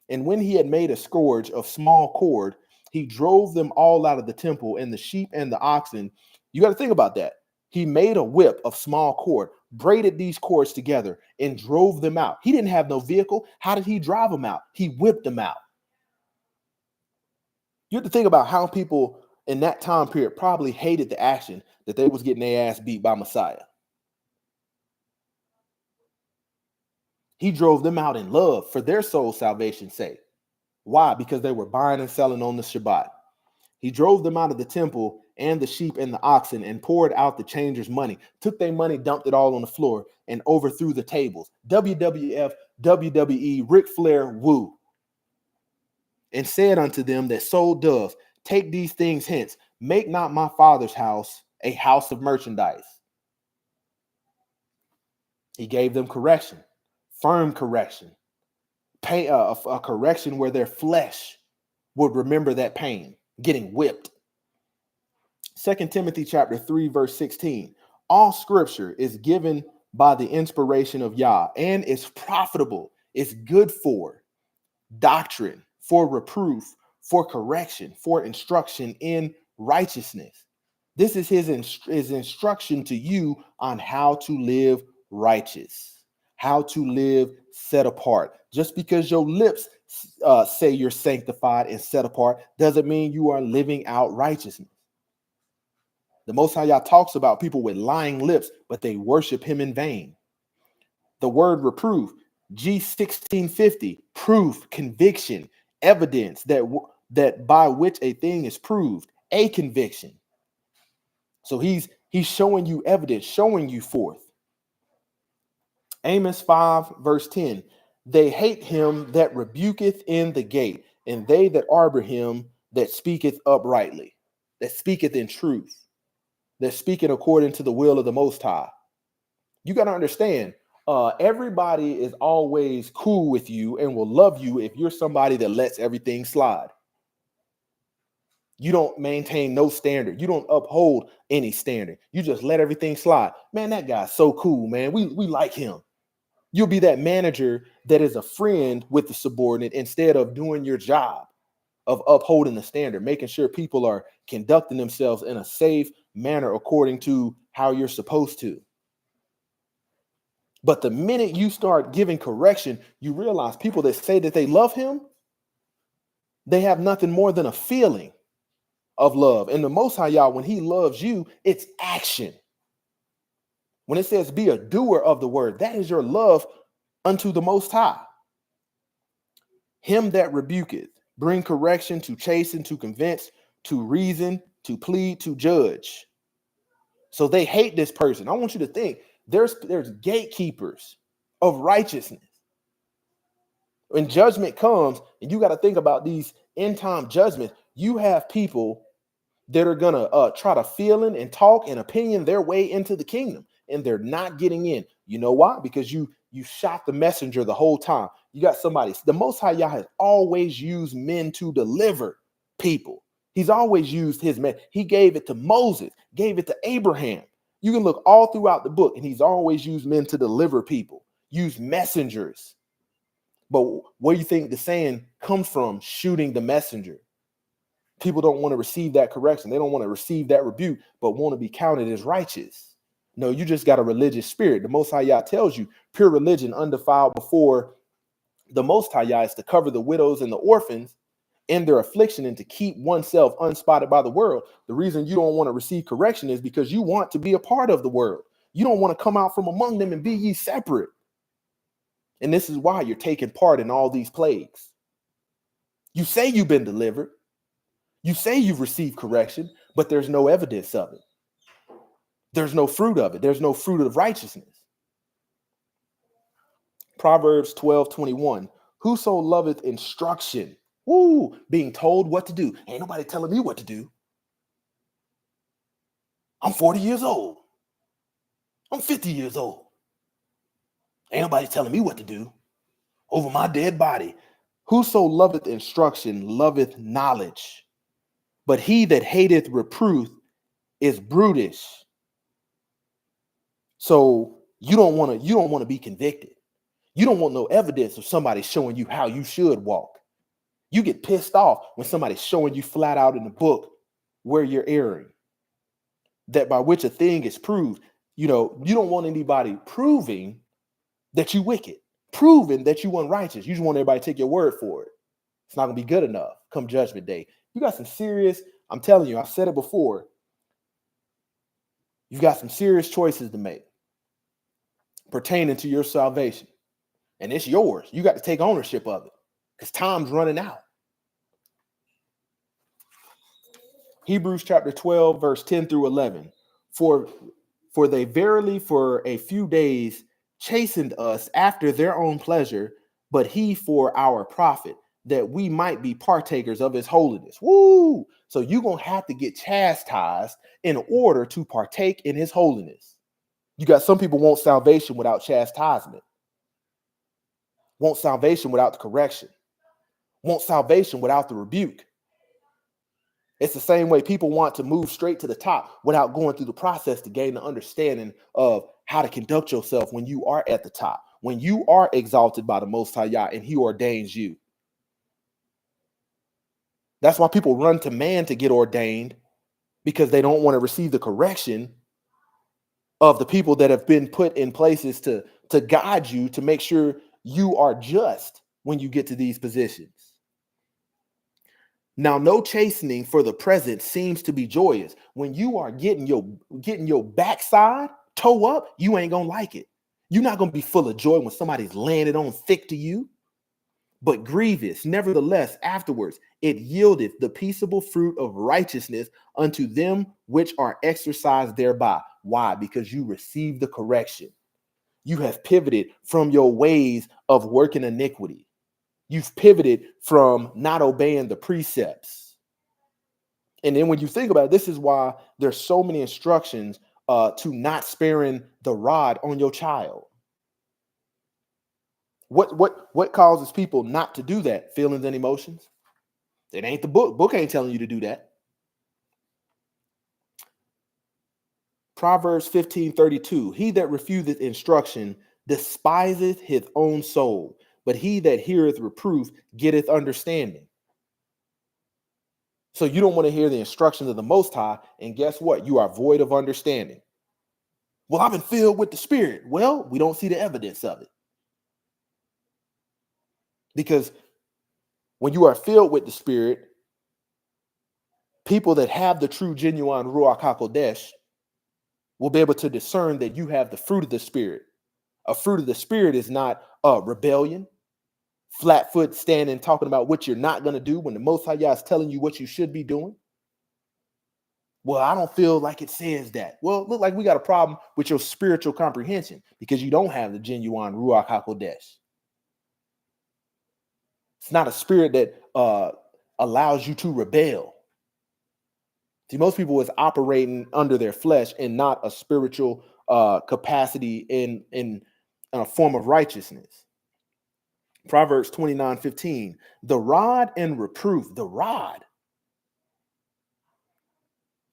And when he had made a scourge of small cord, he drove them all out of the temple, and the sheep and the oxen. You got to think about that. He made a whip of small cord, braided these cords together, and drove them out. He didn't have no vehicle. How did he drive them out? He whipped them out. You have to think about how people in that time period probably hated the action that they was getting their ass beat by Messiah. He drove them out in love for their soul salvation's sake. Why? Because they were buying and selling on the Shabbat. He drove them out of the temple and the sheep and the oxen and poured out the changers' money, took their money, dumped it all on the floor, and overthrew the tables. WWF, WWE, Ric Flair, woo. and said unto them that sold doves, take these things hence, make not my father's house a house of merchandise. He gave them correction, firm correction, pain, a correction where their flesh would remember that pain, getting whipped. 2 Timothy chapter 3, verse 16. All scripture is given by the inspiration of Yah and is profitable, it's good for doctrine, for reproof, for correction, for instruction in righteousness. This is his instruction to you on how to live righteous, how to live set apart. Just because your lips say you're sanctified and set apart doesn't mean you are living out righteousness. The Most High Yah talks about people with lying lips, but they worship him in vain. The word reproof, G1650, proof, conviction, evidence that by which a thing is proved, a conviction. So he's showing you evidence, showing you forth. Amos 5, verse 10. They hate him that rebuketh in the gate, and they that arbor him that speaketh uprightly, that speaketh in truth, that speaketh according to the will of the Most High. You got to understand, everybody is always cool with you and will love you if you're somebody that lets everything slide. You don't maintain no standard. You don't uphold any standard. You just let everything slide. Man, that guy's so cool, man. We like him. You'll be that manager that is a friend with the subordinate instead of doing your job of upholding the standard, making sure people are conducting themselves in a safe manner according to how you're supposed to. But the minute you start giving correction, you realize people that say that they love him, they have nothing more than a feeling of love. And the Most High Yah, when he loves you, it's action. When it says be a doer of the word, that is your love unto the Most High. Him that rebuketh, bring correction, to chasten, to convince, to reason, to plead, to judge. So they hate this person. I want you to think there's gatekeepers of righteousness. When judgment comes, and you got to think about these end time judgments, you have people that are gonna try to feel in and talk and opinion their way into the kingdom, and they're not getting in. You know why? Because you shot the messenger the whole time. You got somebody. The Most High Yah has always used men to deliver people. He's always used his men. He gave it to Moses, gave it to Abraham. You can look all throughout the book, and he's always used men to deliver people, use messengers. But where do you think the saying comes from? Shooting the messenger. People don't want to receive that correction. They don't want to receive that rebuke, but want to be counted as righteous. No, you just got a religious spirit. The Most High Yah tells you pure religion undefiled before the Most High Yah is to cover the widows and the orphans in their affliction and to keep oneself unspotted by the world. The reason you don't want to receive correction is because you want to be a part of the world. You don't want to come out from among them and be ye separate. And this is why you're taking part in all these plagues. You say you've been delivered. You say you've received correction, but there's no evidence of it. There's no fruit of it. There's no fruit of righteousness. Proverbs 12:21. Whoso loveth instruction, being told what to do. Ain't nobody telling me what to do. I'm 40 years old. I'm 50 years old. Ain't nobody telling me what to do over my dead body. Whoso loveth instruction loveth knowledge, but he that hateth reproof is brutish. So you don't want to be convicted. You don't want no evidence of somebody showing you how you should walk. You get pissed off when somebody's showing you flat out in the book where you're erring, that by which a thing is proved. You don't want anybody proving that you wicked, proving that you unrighteous. You just want everybody to take your word for it. It's not going to be good enough come judgment day. You got some serious, I'm telling you, I've said it before. You've got some serious choices to make pertaining to your salvation. And it's yours. You got to take ownership of it because time's running out. Hebrews chapter 12, verse 10 through 11. For they verily for a few days chastened us after their own pleasure, but he for our profit, that we might be partakers of his holiness. Woo! So you're going to have to get chastised in order to partake in his holiness. You got some people want salvation without chastisement, want salvation without the correction, want salvation without the rebuke. It's the same way people want to move straight to the top without going through the process to gain the understanding of how to conduct yourself when you are at the top, when you are exalted by the Most High Yah and he ordains you. That's why people run to man to get ordained, because they don't want to receive the correction of the people that have been put in places to guide you, to make sure you are just when you get to these positions. Now, no chastening for the present seems to be joyous. When you are getting your backside toe up, you ain't gonna like it. You're not gonna be full of joy when somebody's laying it on thick to you, but grievous. Nevertheless, afterwards, it yieldeth the peaceable fruit of righteousness unto them which are exercised thereby. Why? Because you receive the correction. You have pivoted from your ways of working iniquity. You've pivoted from not obeying the precepts. And then when you think about it, this is why there's so many instructions to not sparing the rod on your child. What causes people not to do that? Feelings and emotions. It ain't the book. Book ain't telling you to do that. Proverbs 15:32. He that refuseth instruction despiseth his own soul, but he that heareth reproof getteth understanding. So you don't want to hear the instructions of the Most High, and guess what? You are void of understanding. Well, I've been filled with the Spirit. Well, we don't see the evidence of it. Because when you are filled with the Spirit, people that have the true, genuine Ruach HaKodesh will be able to discern that you have the fruit of the Spirit. A fruit of the Spirit is not rebellion, flat foot standing, talking about what you're not going to do when the Most High Yah is telling you what you should be doing. Well, I don't feel like it says that. Well, look like we got a problem with your spiritual comprehension because you don't have the genuine Ruach HaKodesh. It's not a spirit that allows you to rebel. See, most people is operating under their flesh and not a spiritual capacity in a form of righteousness. Proverbs 29:15. The rod and reproof, the rod,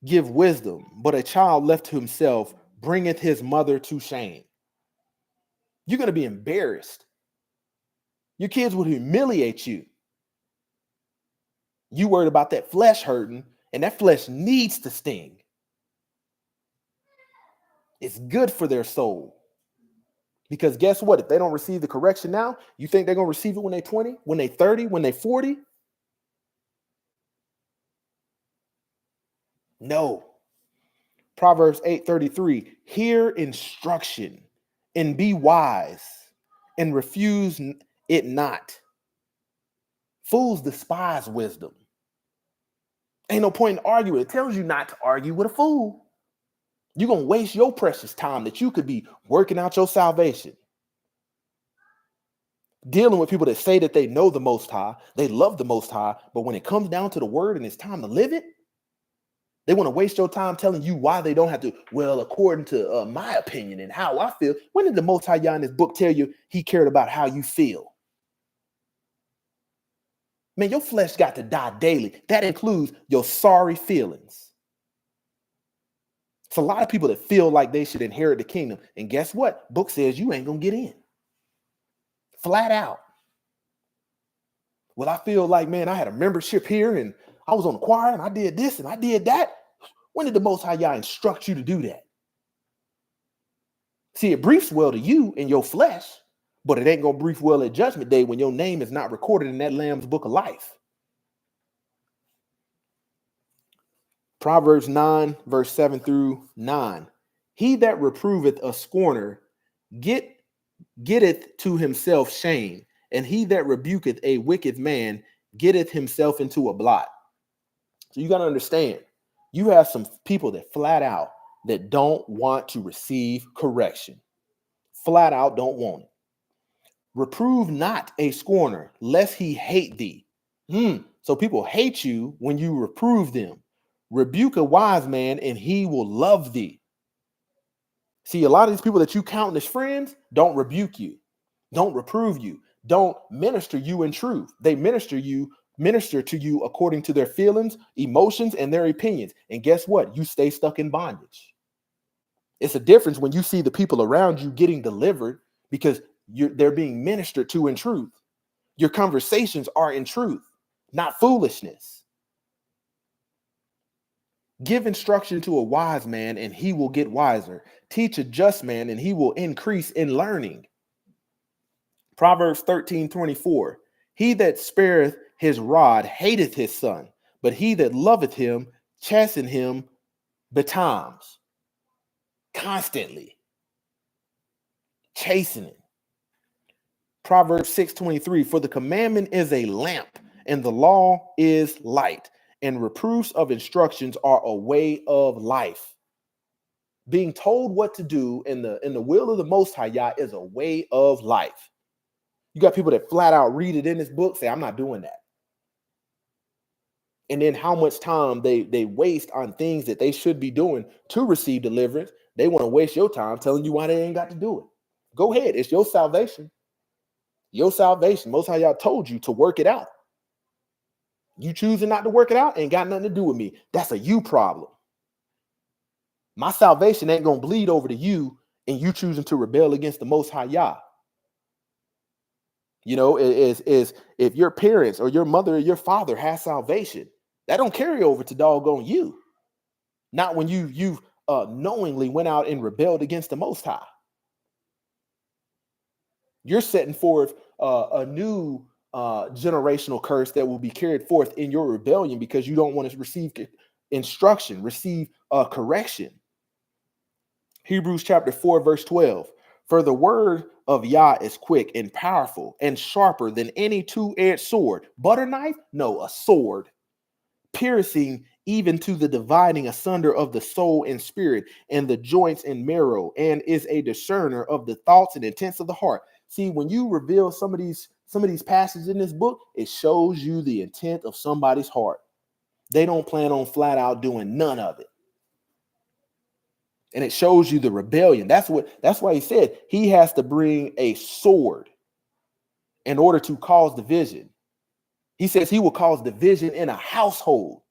give wisdom, but a child left to himself bringeth his mother to shame. You're going to be embarrassed. Your kids will humiliate you. You worried about that flesh hurting, and that flesh needs to sting. It's good for their soul. Because guess what? If they don't receive the correction now, you think they're going to receive it when they're 20, when they're 30, when they're 40? No. Proverbs 8:33, hear instruction and be wise and refuse it not. Fools despise wisdom. Ain't no point in arguing. It tells you not to argue with a fool. You're going to waste your precious time that you could be working out your salvation. Dealing with people that say that they know the Most High, they love the Most High, but when it comes down to the word and it's time to live it, they want to waste your time telling you why they don't have to. Well, according to my opinion and how I feel. When did the Most High Yah in this book tell you he cared about how you feel? Man, your flesh got to die daily. That includes your sorry feelings. It's a lot of people that feel like they should inherit the kingdom. And guess what? Book says you ain't going to get in. Flat out. Well, I feel like, man, I had a membership here and I was on the choir and I did this and I did that. When did the Most High Yah instruct you to do that? See, it briefs well to you in your flesh, but it ain't going to brief well at Judgment Day when your name is not recorded in that Lamb's book of life. Proverbs 9, verse 7 through 9. He that reproveth a scorner getteth to himself shame, and he that rebuketh a wicked man getteth himself into a blot. So you got to understand, you have some people that flat out that don't want to receive correction. Flat out don't want it. Reprove not a scorner, lest he hate thee. So people hate you when you reprove them. Rebuke a wise man, and he will love thee. See, a lot of these people that you count as friends don't rebuke you, don't reprove you, don't minister you in truth. They minister to you according to their feelings, emotions, and their opinions. And guess what? You stay stuck in bondage. It's a difference when you see the people around you getting delivered because they're being ministered to in truth. Your conversations are in truth, not foolishness. Give instruction to a wise man, and he will get wiser. Teach a just man, and he will increase in learning. Proverbs 13:24. He that spareth his rod hateth his son, but he that loveth him chasten him betimes. Constantly chastening. Proverbs 6:23. For the commandment is a lamp, and the law is light, and reproofs of instructions are a way of life. Being told what to do in the will of the Most High Yah is a way of life. You got people that flat out read it in this book, say, I'm not doing that. And then how much time they waste on things that they should be doing to receive deliverance. They want to waste your time telling you why they ain't got to do it. Go ahead. It's your salvation. Your salvation. Most High Yah told you to work it out. You choosing not to work it out ain't got nothing to do with me. That's a you problem. My salvation ain't going to bleed over to you and you choosing to rebel against the Most High Yah. You know, is if your parents or your mother or your father has salvation, that don't carry over to doggone you. Not when you knowingly went out and rebelled against the Most High. You're setting forth a new generational curse that will be carried forth in your rebellion because you don't want to receive instruction, receive correction. Hebrews chapter 4, verse 12. For the word of Yah is quick and powerful and sharper than any two-edged sword. Butter knife? No, a sword. Piercing even to the dividing asunder of the soul and spirit and the joints and marrow, and is a discerner of the thoughts and intents of the heart. See, when you reveal some of these passages in this book, it shows you the intent of somebody's heart. They don't plan on flat out doing none of it. And it shows you the rebellion. That's why he said he has to bring a sword in order to cause division. He says he will cause division in a household.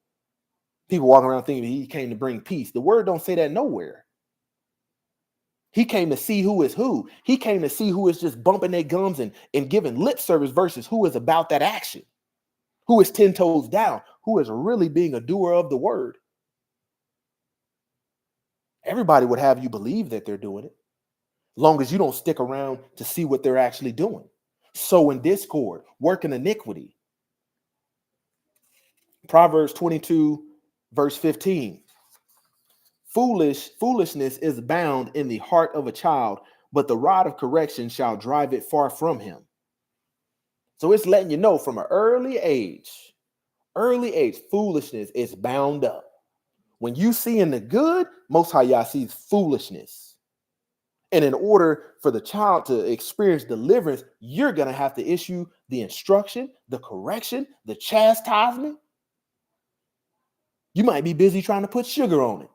People walking around thinking he came to bring peace. The word don't say that nowhere. He came to see who is who. He came to see who is just bumping their gums and giving lip service versus who is about that action, who is 10 toes down, who is really being a doer of the word. Everybody would have you believe that they're doing it, long as you don't stick around to see what they're actually doing. Sow in discord, work in iniquity. Proverbs 22, verse 15. Foolishness is bound in the heart of a child, but the rod of correction shall drive it far from him. So it's letting you know from an early age, foolishness is bound up. When you see in the good, Most High Yah sees foolishness. And in order for the child to experience deliverance, you're going to have to issue the instruction, the correction, the chastisement. You might be busy trying to put sugar on it.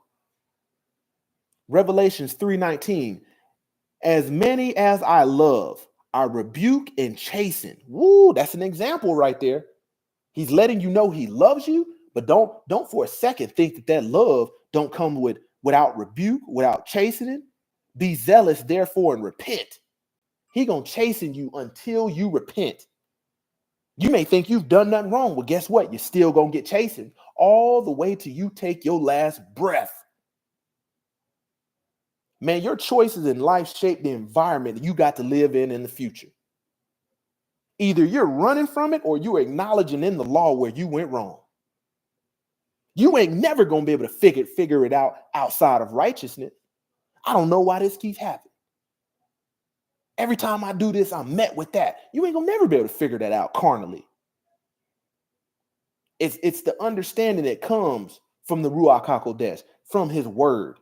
Revelations 3:19. As many as I love, I rebuke and chasten. Woo, that's an example right there. He's letting you know he loves you, but don't for a second think that love don't come without rebuke, without chastening. Be zealous, therefore, and repent. He gonna chasten you until you repent. You may think you've done nothing wrong. Well, guess what? You're still gonna get chastened all the way till you take your last breath. Man, your choices in life shape the environment you got to live in the future. Either you're running from it or you're acknowledging in the law where you went wrong. You ain't never going to be able to figure it out outside of righteousness. I don't know why this keeps happening. Every time I do this, I'm met with that. You ain't going to never be able to figure that out carnally. It's the understanding that comes from the Ruach HaKodesh, from his word,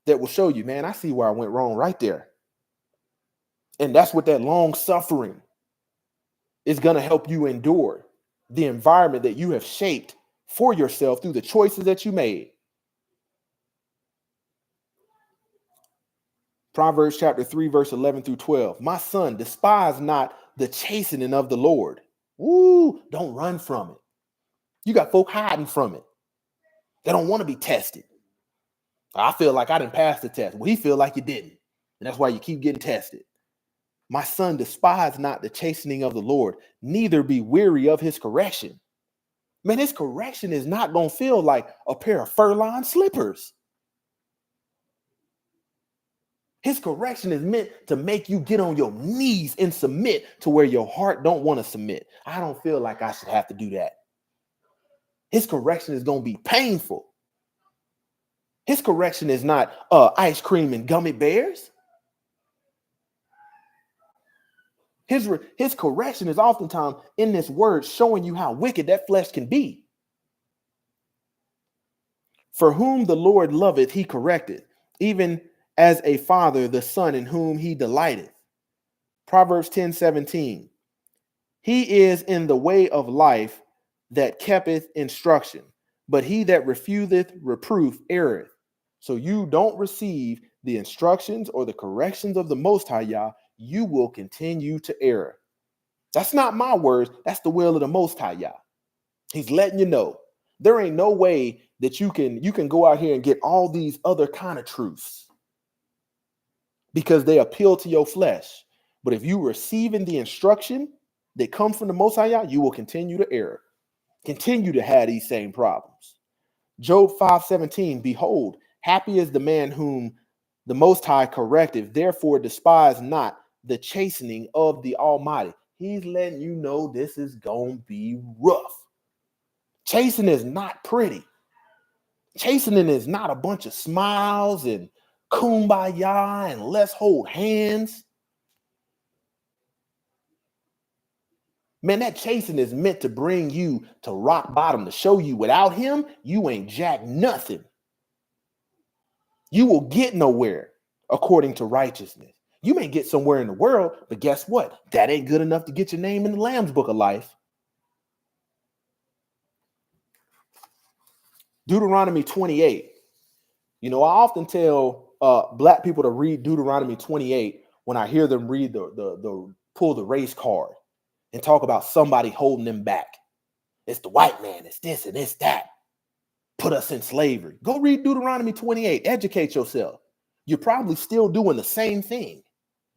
that will show you, man, I see where I went wrong right there. And that's what that long suffering, is going to help you endure the environment that you have shaped for yourself through the choices that you made. Proverbs chapter 3, verse 11 through 12. My son, despise not the chastening of the Lord. Woo, don't run from it. You got folk hiding from it. They don't want to be tested. I feel like I didn't pass the test. Well, he feel like you didn't. And that's why you keep getting tested. My son, despise not the chastening of the Lord, neither be weary of his correction. Man, his correction is not going to feel like a pair of fur-lined slippers. His correction is meant to make you get on your knees and submit to where your heart don't want to submit. I don't feel like I should have to do that. His correction is going to be painful. His correction is not ice cream and gummy bears. His correction is oftentimes in this word showing you how wicked that flesh can be. For whom the Lord loveth, he correcteth, even as a father the son in whom he delighteth. Proverbs 10:17. He is in the way of life that keepeth instruction, but he that refuseth reproof erreth. So you don't receive the instructions or the corrections of the Most High Yah, you will continue to err. That's not my words. That's the will of the Most High Yah. He's letting you know there ain't no way that you can go out here and get all these other kind of truths because they appeal to your flesh. But if you receiving the instruction that comes from the Most High Yah, you will continue to err, continue to have these same problems. Job 5:17, behold, happy is the man whom the Most High correcteth, therefore despise not the chastening of the Almighty. He's letting you know this is going to be rough. Chastening is not pretty. Chastening is not a bunch of smiles and kumbaya and let's hold hands. Man, that chastening is meant to bring you to rock bottom, to show you without him, you ain't jack nothing. You will get nowhere according to righteousness. You may get somewhere in the world, but guess what? That ain't good enough to get your name in the Lamb's Book of Life. Deuteronomy 28. You know, I often tell black people to read Deuteronomy 28 when I hear them read the pull the race card and talk about somebody holding them back. It's the white man, it's this and it's that. Put us in slavery. Go read Deuteronomy 28. Educate yourself. You're probably still doing the same thing.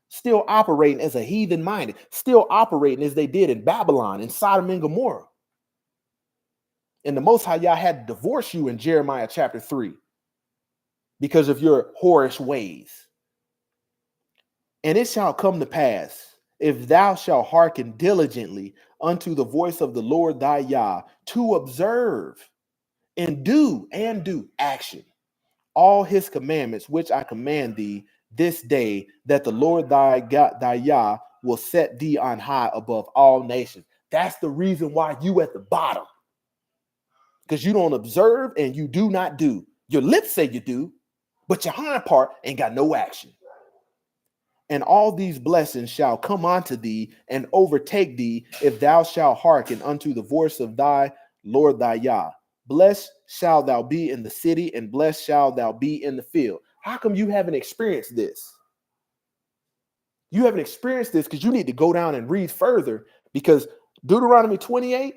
Still operating as a heathen minded. Still operating as they did in Babylon, in Sodom and Gomorrah. And the Most High Yah had to divorce you in Jeremiah chapter 3 because of your whorish ways. And it shall come to pass, if thou shalt hearken diligently unto the voice of the Lord thy Yah, to observe and do action all his commandments which I command thee this day, that the Lord thy God thy Yah will set thee on high above all nations. That's the reason why you at the bottom, because you don't observe and you do not do. Your lips say you do, but your hind part ain't got no action. And all these blessings shall come unto thee and overtake thee if thou shalt hearken unto the voice of thy Lord thy Yah. Blessed shall thou be in the city, and blessed shall thou be in the field. How come you haven't experienced this? You haven't experienced this because you need to go down and read further, because Deuteronomy 28,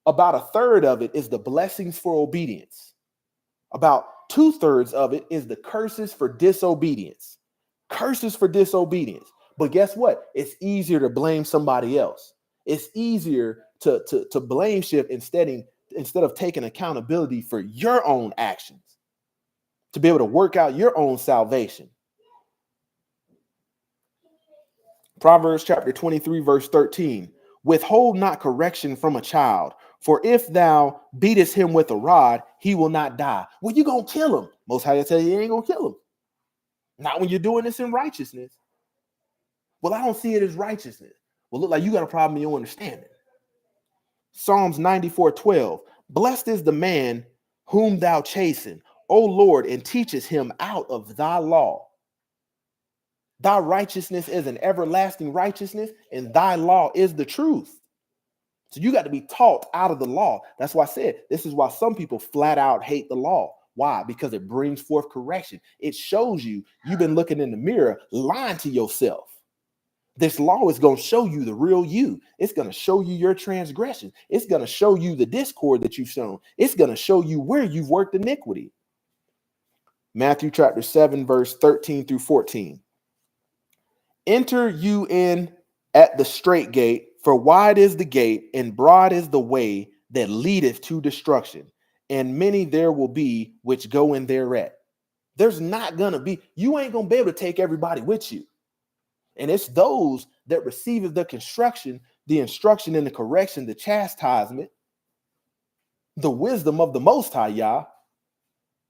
about a third of it is the blessings for obedience. About 2/3 of it is the curses for disobedience. Curses for disobedience. But guess what? It's easier to blame somebody else. It's easier to blame shift instead of taking accountability for your own actions, to be able to work out your own salvation. Proverbs chapter 23, verse 13. Withhold not correction from a child, for if thou beatest him with a rod, he will not die. Well, you're going to kill him. Most High tell you ain't going to kill him. Not when you're doing this in righteousness. Well, I don't see it as righteousness. Well, look like you got a problem you don't understand it. Psalms 94:12. Blessed is the man whom thou chasten, O Lord, and teachest him out of thy law. Thy righteousness is an everlasting righteousness, and thy law is the truth. So you got to be taught out of the law. That's why I said this is why some people flat out hate the law. Why? Because it brings forth correction. It shows you've been looking in the mirror, lying to yourself. This law is going to show you the real you. It's going to show you your transgression. It's going to show you the discord that you've shown. It's going to show you where you've worked iniquity. Matthew chapter 7, verse 13 through 14. Enter you in at the straight gate, for wide is the gate, and broad is the way that leadeth to destruction, and many there will be which go in thereat. There's not gonna be, you ain't gonna be able to take everybody with you. And it's those that receive the instruction and the correction, the chastisement, the wisdom of the Most High Yah,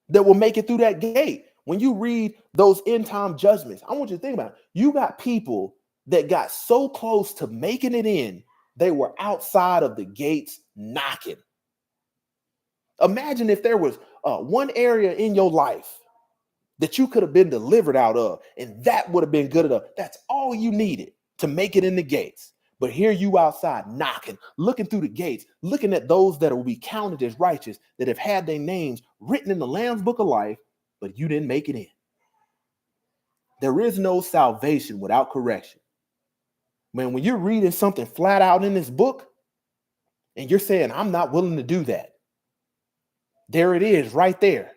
that will make it through that gate. When you read those end time judgments, I want you to think about it. You got people that got so close to making it in, they were outside of the gates knocking. Imagine if there was one area in your life that you could have been delivered out of, and that would have been good enough. That's all you needed to make it in the gates. But here you outside knocking, looking through the gates, looking at those that will be counted as righteous, that have had their names written in the Lamb's Book of Life, but you didn't make it in. There is no salvation without correction. Man, when you're reading something flat out in this book, and you're saying, I'm not willing to do that, there it is right there.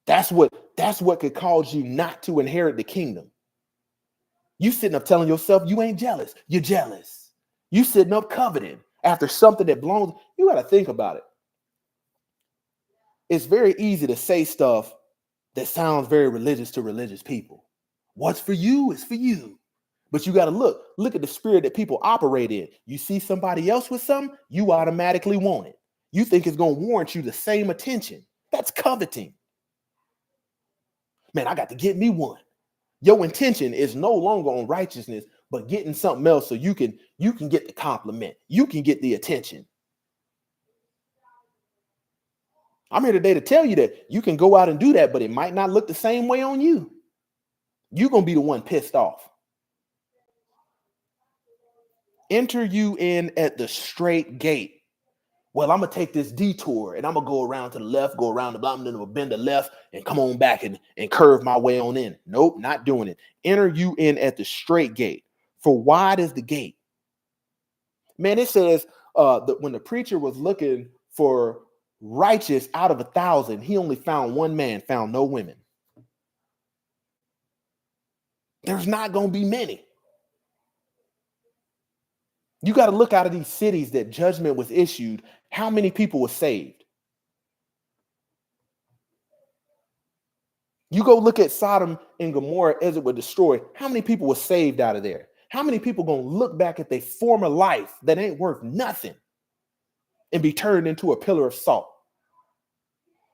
That's what could cause you not to inherit the kingdom. You sitting up telling yourself you ain't jealous. You're jealous. You sitting up coveting after something that belongs. You got to think about it. It's very easy to say stuff that sounds very religious to religious people. What's for you is for you. But you got to look at the spirit that people operate in. You see somebody else with something, you automatically want it. You think it's going to warrant you the same attention. That's coveting. Man, I got to get me one. Your intention is no longer on righteousness, but getting something else so you can get the compliment. You can get the attention. I'm here today to tell you that you can go out and do that, but it might not look the same way on you. You're going to be the one pissed off. Enter you in at the straight gate. Well, I'm going to take this detour and I'm going to go around to the left, go around the block, and then we'll bend the left and come on back and curve my way on in. Nope, not doing it. Enter you in at the straight gate. For wide is the gate. Man, it says that when the preacher was looking for righteous out of 1,000, he only found one man, found no women. There's not going to be many. You got to look out of these cities that judgment was issued. How many people were saved? You go look at Sodom and Gomorrah as it was destroyed. How many people were saved out of there? How many people going to look back at their former life that ain't worth nothing and be turned into a pillar of salt?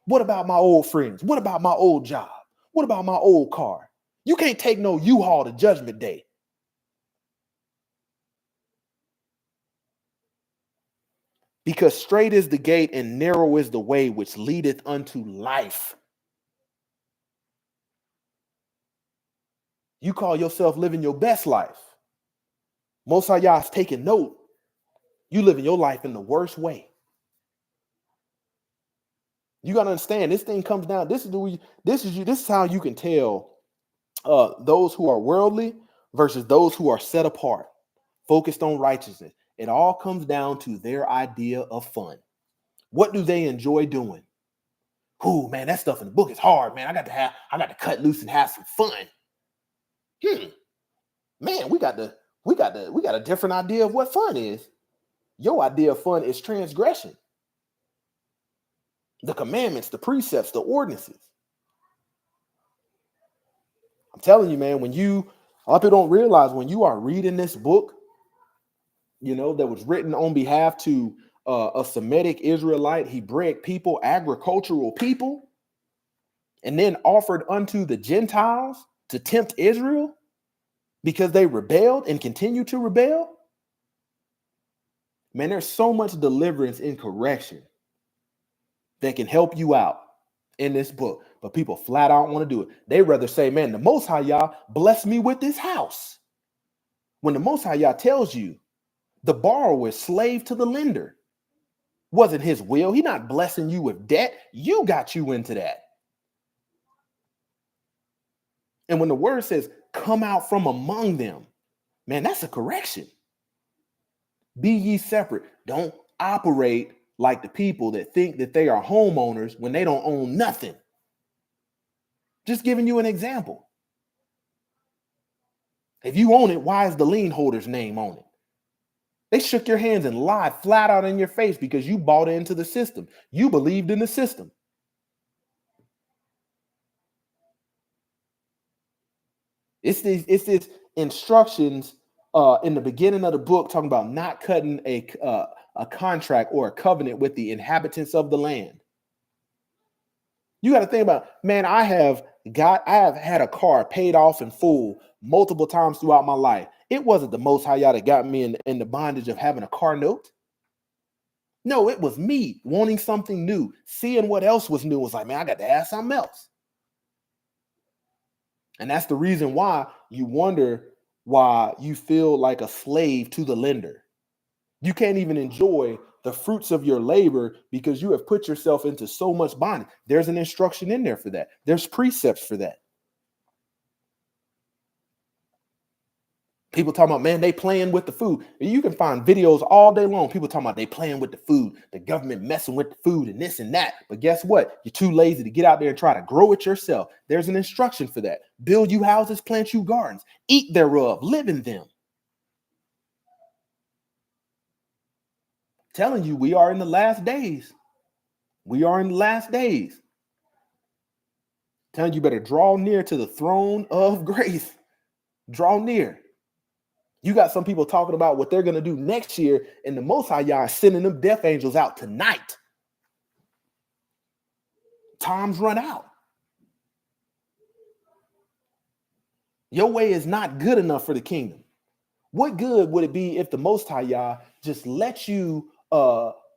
What about my old friends? What about my old job? What about my old car? You can't take no U-Haul to Judgment Day. Because straight is the gate and narrow is the way which leadeth unto life. You call yourself living your best life. Most of y'all's taking note. You living your life in the worst way. You got to understand, this thing comes down. This is how you can tell those who are worldly versus those who are set apart, focused on righteousness. It all comes down to their idea of fun. What do they enjoy doing? Ooh, man, that stuff in the book is hard, man. I got to cut loose and have some fun. Man, we got a different idea of what fun is. Your idea of fun is transgression. The commandments, the precepts, the ordinances. I'm telling you, man, a lot of people don't realize when you are reading this book, that was written on behalf to a Semitic Israelite, Hebraic people, agricultural people, and then offered unto the Gentiles to tempt Israel because they rebelled and continue to rebel. Man, there's so much deliverance in correction that can help you out in this book. but people flat out want to do it. They rather say, man, the Most High Yah bless me with this house. When the Most High Yah tells you the borrower is slave to the lender. Wasn't his will. He not blessing you with debt. You got you into that. And when the word says, come out from among them, man, that's a correction. Be ye separate. Don't operate like the people that think that they are homeowners when they don't own nothing. Just giving you an example. If you own it, why is the lien holder's name on it? They shook your hands and lied flat out in your face because you bought into the system. You believed in the system. It's this instructions in the beginning of the book talking about not cutting a contract or a covenant with the inhabitants of the land. You got to think about, man, I have had a car paid off in full multiple times throughout my life. It wasn't the Most High Yah that got me in the bondage of having a car note. No, it was me wanting something new, seeing what else was new. Was like, man, I got to add something else. And that's the reason why you wonder why you feel like a slave to the lender. You can't even enjoy the fruits of your labor because you have put yourself into so much bondage. There's an instruction in there for that. There's precepts for that. People talking about, man, they playing with the food. You can find videos all day long. People talking about they playing with the food, the government messing with the food and this and that. But guess what? You're too lazy to get out there and try to grow it yourself. There's an instruction for that. Build you houses, plant you gardens, eat thereof, live in them. Telling you, we are in the last days. We are in the last days. Telling you better draw near to the throne of grace. Draw near. You got some people talking about what they're going to do next year, and the Most High Yah is sending them death angels out tonight. Time's run out. Your way is not good enough for the kingdom. What good would it be if the Most High Yah just let you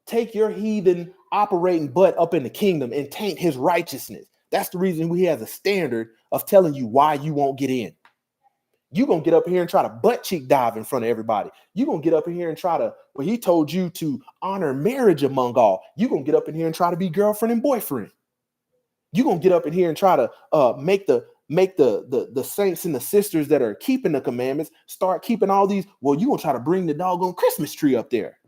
take your heathen operating butt up in the kingdom and taint his righteousness? That's the reason he has a standard of telling you why you won't get in. You're going to get up here and try to butt cheek dive in front of everybody. You're going to get up in here and try to, well, he told you to honor marriage among all. You're going to get up in here and try to be girlfriend and boyfriend. You're going to get up in here and try to make the saints and the sisters that are keeping the commandments start keeping all these. Well, you're going to try to bring the doggone Christmas tree up there.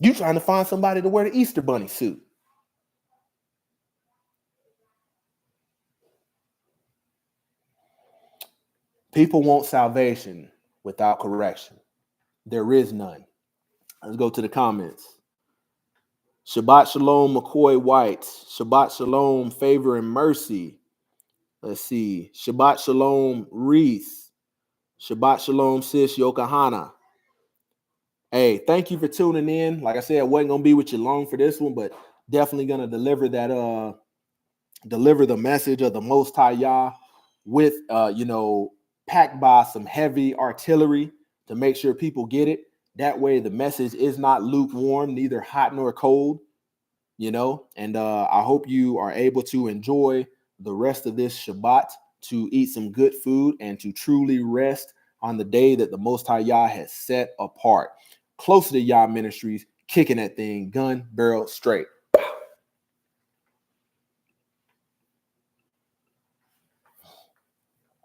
You're trying to find somebody to wear the Easter bunny suit. People want salvation without correction. There is none. Let's go to the comments. Shabbat Shalom, McCoy White. Shabbat Shalom, Favor and Mercy. Let's see. Shabbat Shalom, Reese. Shabbat Shalom, Sis Yokohana. Hey, thank you for tuning in. Like I said, I wasn't going to be with you long for this one, but definitely going to deliver that, deliver the message of the Most High Yah with, packed by some heavy artillery to make sure people get it. That way the message is not lukewarm, neither hot nor cold, and I hope you are able to enjoy the rest of this Shabbat, to eat some good food and to truly rest on the day that the Most High Yah has set apart. Closer to Yah Ministries, kicking that thing gun barrel straight.